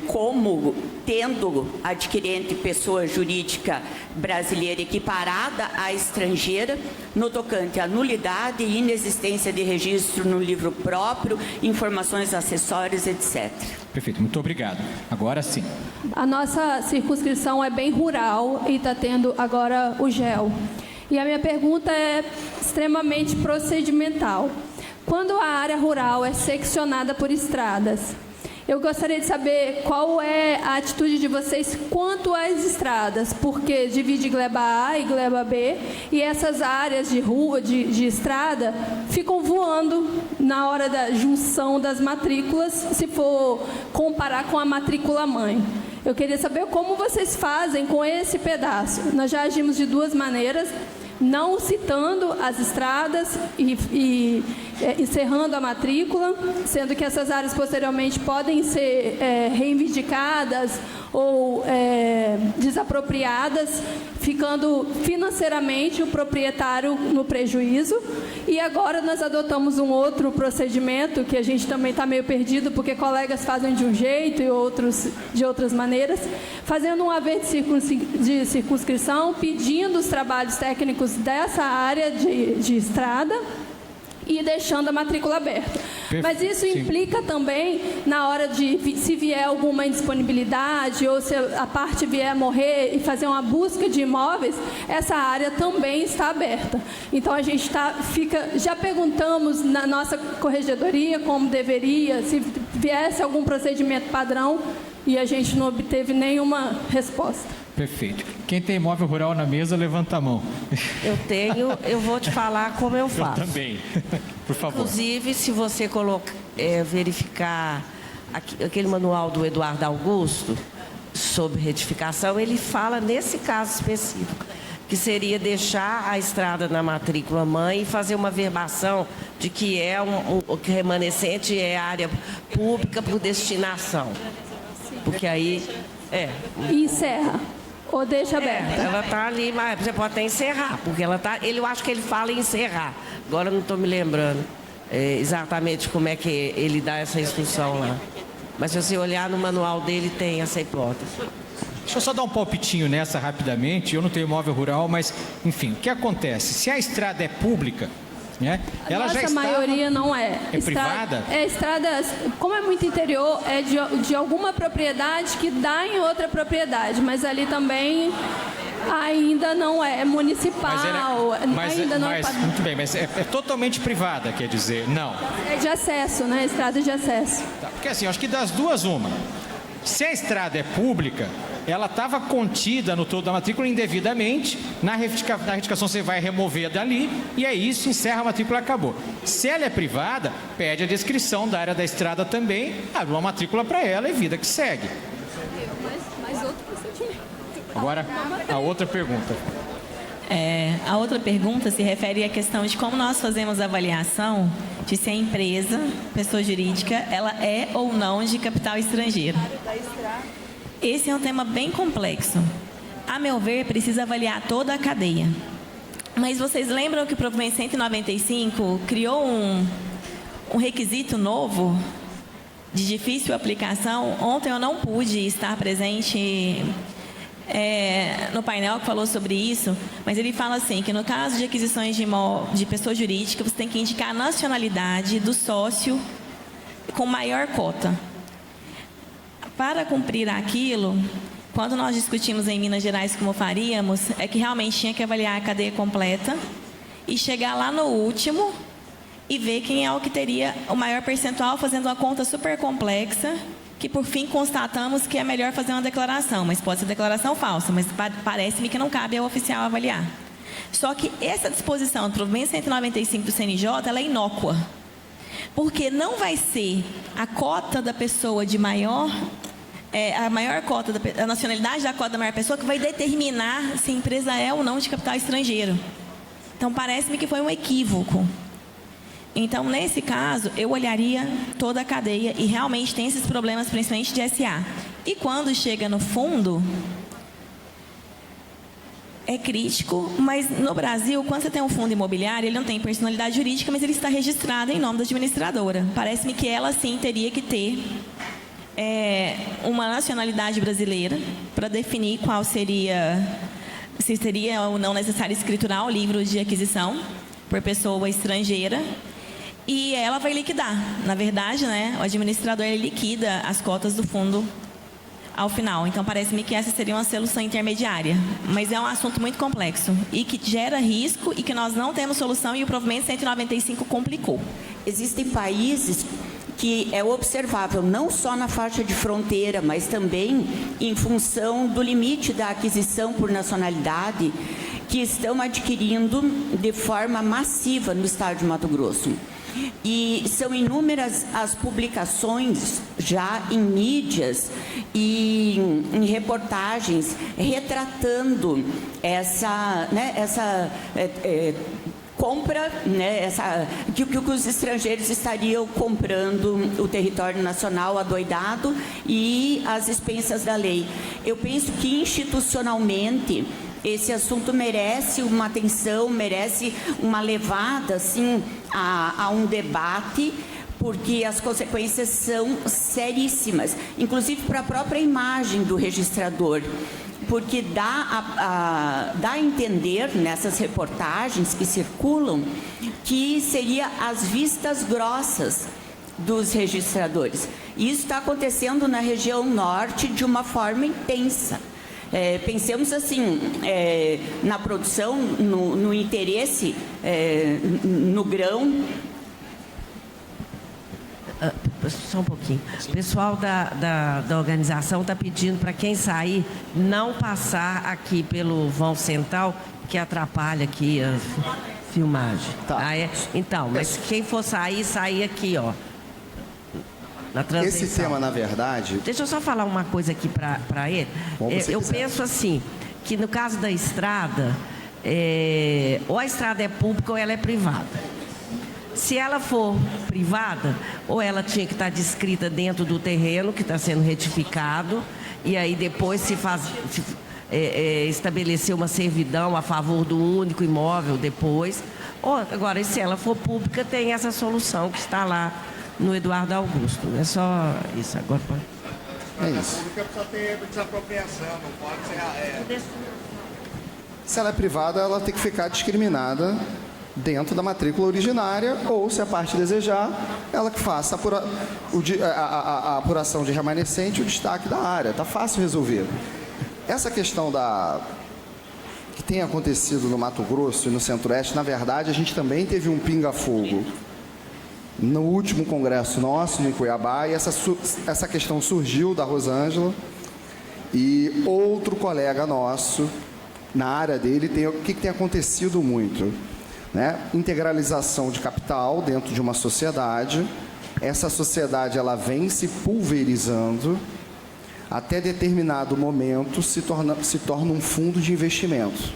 como tendo adquirente pessoa jurídica brasileira equiparada à estrangeira, no tocante à nulidade e inexistência de registro no livro próprio, informações acessórias, etc. Perfeito, muito obrigado. Agora sim. A nossa circunscrição é bem rural e está tendo agora o GEL. E a minha pergunta é extremamente procedimental. Quando a área rural é seccionada por estradas, eu gostaria de saber qual é a atitude de vocês quanto às estradas, porque divide gleba A e gleba B, e essas áreas de rua, de estrada, ficam voando na hora da junção das matrículas, se for comparar com a matrícula mãe. Eu queria saber como vocês fazem com esse pedaço. Nós já agimos de duas maneiras, não citando as estradas e encerrando a matrícula, sendo que essas áreas posteriormente podem ser reivindicadas ou desapropriadas, ficando financeiramente o proprietário no prejuízo. E agora nós adotamos um outro procedimento, que a gente também está meio perdido, porque colegas fazem de um jeito e outros de outras maneiras, fazendo um haver de circunscrição, pedindo os trabalhos técnicos dessa área de estrada e deixando a matrícula aberta. Mas isso implica também, na hora de, se vier alguma indisponibilidade ou se a parte vier morrer e fazer uma busca de imóveis, essa área também está aberta. Então a gente já perguntamos na nossa corregedoria como deveria, se viesse algum procedimento padrão, e a gente não obteve nenhuma resposta. Perfeito. Quem tem imóvel rural na mesa, levanta a mão. Eu tenho, eu vou te falar como eu faço. Eu também. Por favor. Inclusive, se você verificar aquele manual do Eduardo Augusto sobre retificação, ele fala nesse caso específico, que seria deixar a estrada na matrícula mãe e fazer uma verbação de que o remanescente é área pública por destinação. Porque aí... E encerra. Ou deixa aberta? Ela está ali, mas você pode até encerrar, porque eu acho que ele fala em encerrar. Agora eu não estou me lembrando exatamente como é que ele dá essa instrução lá. Mas se você olhar no manual dele, tem essa hipótese. Deixa eu só dar um palpitinho nessa rapidamente. Eu não tenho imóvel rural, mas, enfim, o que acontece? Se a estrada é pública, né, ela já está... maioria não é. É privada? Estrada, como é muito interior, é de alguma propriedade que dá em outra propriedade, mas ali também ainda não é municipal. Muito bem, mas é totalmente privada, quer dizer, não. É de acesso, né? Estrada de acesso. Tá, porque assim, acho que das duas, uma. Se a estrada é pública, ela estava contida no todo da matrícula indevidamente, na retificação você vai remover dali, e é isso, encerra a matrícula e acabou. Se ela é privada, pede a descrição da área da estrada também, abre uma matrícula para ela e vida que segue. Mas outro procedimento. Agora, a outra pergunta. A outra pergunta se refere à questão de como nós fazemos a avaliação de se a empresa, pessoa jurídica, ela é ou não de capital estrangeiro. Esse é um tema bem complexo. A meu ver, precisa avaliar toda a cadeia. Mas vocês lembram que o provimento 195 criou um requisito novo de difícil aplicação? Ontem eu não pude estar presente no painel que falou sobre isso, mas ele fala assim, que no caso de aquisições de pessoa jurídica, você tem que indicar a nacionalidade do sócio com maior cota. Para cumprir aquilo, quando nós discutimos em Minas Gerais como faríamos, é que realmente tinha que avaliar a cadeia completa e chegar lá no último e ver quem é o que teria o maior percentual, fazendo uma conta super complexa, que por fim constatamos que é melhor fazer uma declaração, mas pode ser declaração falsa, mas parece-me que não cabe ao oficial avaliar. Só que essa disposição do provimento 195 do CNJ, ela é inócua, porque não vai ser a cota da pessoa de maior, a maior cota, a nacionalidade da cota da maior pessoa que vai determinar se a empresa é ou não de capital estrangeiro. Então, parece-me que foi um equívoco. Então, nesse caso, eu olharia toda a cadeia e realmente tem esses problemas, principalmente de SA. E quando chega no fundo, é crítico, mas no Brasil, quando você tem um fundo imobiliário, ele não tem personalidade jurídica, mas ele está registrado em nome da administradora. Parece-me que ela, sim, teria que ter uma nacionalidade brasileira para definir qual seria, se seria ou não necessário escriturar o livro de aquisição por pessoa estrangeira. E ela vai liquidar. Na verdade, né, o administrador ele liquida as cotas do fundo ao final. Então, parece-me que essa seria uma solução intermediária. Mas é um assunto muito complexo e que gera risco e que nós não temos solução e o provimento 195 complicou. Existem países que é observável não só na faixa de fronteira, mas também em função do limite da aquisição por nacionalidade, que estão adquirindo de forma massiva no estado de Mato Grosso. E são inúmeras as publicações já em mídias e em reportagens retratando essa compra, né, que os estrangeiros estariam comprando o território nacional adoidado e às expensas da lei. Eu penso que institucionalmente esse assunto merece uma atenção, merece uma levada assim, a um debate, porque as consequências são seríssimas, inclusive para a própria imagem do registrador, porque dá a entender nessas reportagens que circulam que seria as vistas grossas dos registradores. E isso está acontecendo na região norte de uma forma intensa. Pensemos assim, na produção, no interesse, no grão. Só um pouquinho. O pessoal da organização está pedindo para quem sair não passar aqui pelo vão central, que atrapalha aqui a filmagem. Tá. Então, mas quem for sair aqui, ó. Esse tema, na verdade... Deixa eu só falar uma coisa aqui para ele. Eu penso assim, que no caso da estrada, ou a estrada é pública ou ela é privada. Se ela for privada, ou ela tinha que estar descrita dentro do terreno que está sendo retificado, e aí depois se estabelecer uma servidão a favor do único imóvel depois. Ou, agora, se ela for pública, tem essa solução que está lá no Eduardo Augusto. É só isso. Agora pode... É isso. Precisa ter desapropriação, não pode ser... Se ela é privada, ela tem que ficar discriminada dentro da matrícula originária, ou, se a parte desejar, ela que faça a apuração de remanescente e o destaque da área. Está fácil resolver. Essa questão que tem acontecido no Mato Grosso e no Centro-Oeste, na verdade, a gente também teve um pinga-fogo no último congresso nosso, em Cuiabá, e essa questão surgiu da Rosângela, e outro colega nosso, na área dele, o que tem acontecido muito? Né? Integralização de capital dentro de uma sociedade. Essa sociedade ela vem se pulverizando, até determinado momento se torna um fundo de investimento.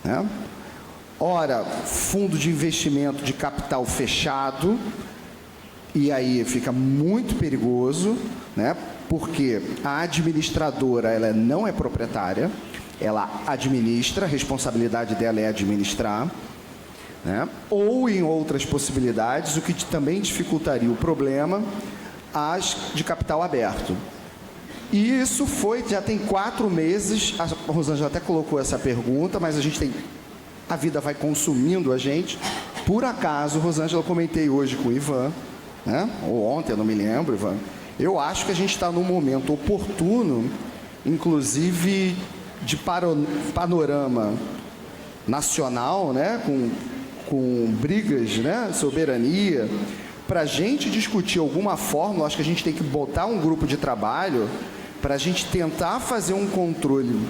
Né? Ora, fundo de investimento de capital fechado, e aí fica muito perigoso, né? Porque a administradora ela não é proprietária, ela administra, a responsabilidade dela é administrar, né? Ou, em outras possibilidades, o que também dificultaria o problema, as de capital aberto. E isso já tem 4 meses, a Rosângela até colocou essa pergunta, mas a vida vai consumindo a gente. Por acaso, Rosângela, eu comentei hoje com o Ivan, né? Ou ontem, eu não me lembro, Ivan. Eu acho que a gente está num momento oportuno, inclusive de panorama nacional, né? Com brigas, né? Soberania, para a gente discutir alguma fórmula. Acho que a gente tem que botar um grupo de trabalho para a gente tentar fazer um controle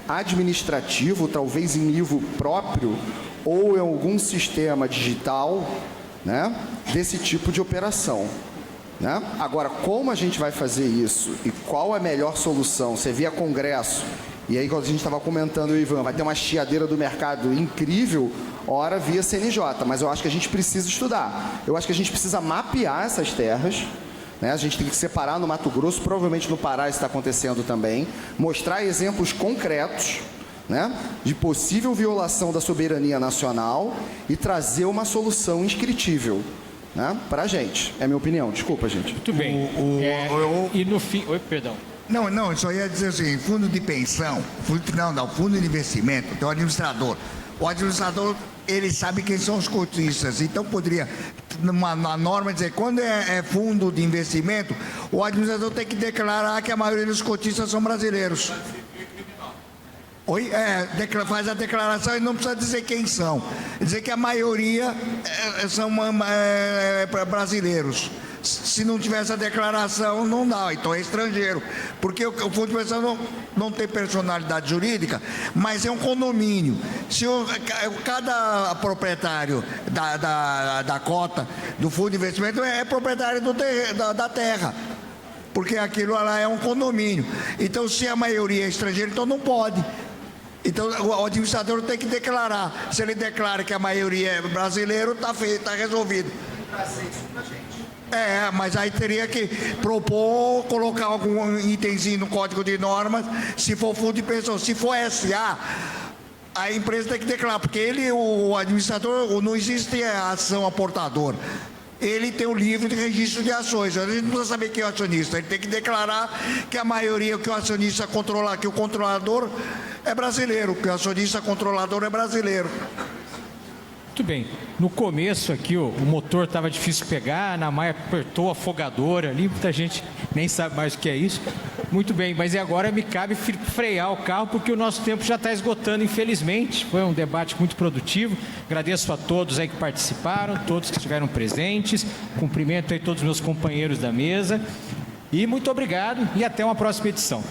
administrativo, talvez em livro próprio ou em algum sistema digital, né, desse tipo de operação. Né? Agora, como a gente vai fazer isso e qual é a melhor solução? Você via congresso, e aí quando a gente estava comentando, o Ivan, vai ter uma chiadeira do mercado incrível, ora via CNJ, mas eu acho que a gente precisa estudar. Eu acho que a gente precisa mapear essas terras, né? A gente tem que separar no Mato Grosso, provavelmente no Pará isso está acontecendo também, mostrar exemplos concretos, né, de possível violação da soberania nacional e trazer uma solução inscritível, né, para a gente. É a minha opinião. Desculpa, gente. Muito bem. E no fim... Oi, perdão. Não, eu só ia dizer assim, fundo de pensão, fundo de investimento, tem o administrador. O administrador, ele sabe quem são os cotistas, então poderia, numa norma, dizer, quando é fundo de investimento, o administrador tem que declarar que a maioria dos cotistas são brasileiros. Oi? Faz a declaração e não precisa dizer quem são. Dizer que a maioria são brasileiros. Se não tiver essa declaração, não dá. Então é estrangeiro. Porque o fundo de pensão não tem personalidade jurídica, mas é um condomínio. Se cada proprietário da cota do fundo de investimento é proprietário da terra. Porque aquilo lá é um condomínio. Então, se a maioria é estrangeira, então não pode. Então, o administrador tem que declarar. Se ele declara que a maioria é brasileiro, está feito, está resolvido. Mas aí teria que propor, colocar algum itemzinho no código de normas, se for fundo de pensão. Se for SA, a empresa tem que declarar, porque o administrador, não existe a ação aportadora. Ele tem o livro de registro de ações. A gente não precisa saber quem é o acionista. Ele tem que declarar que a maioria, que o acionista controla, que o controlador é brasileiro, que o acionista controlador é brasileiro. Muito bem. No começo aqui, o motor estava difícil de pegar, a Ana Maia apertou a afogadora ali, muita gente nem sabe mais o que é isso. Muito bem, mas agora me cabe frear o carro, porque o nosso tempo já está esgotando, infelizmente. Foi um debate muito produtivo. Agradeço a todos aí que participaram, todos que estiveram presentes. Cumprimento aí todos os meus companheiros da mesa. E muito obrigado e até uma próxima edição.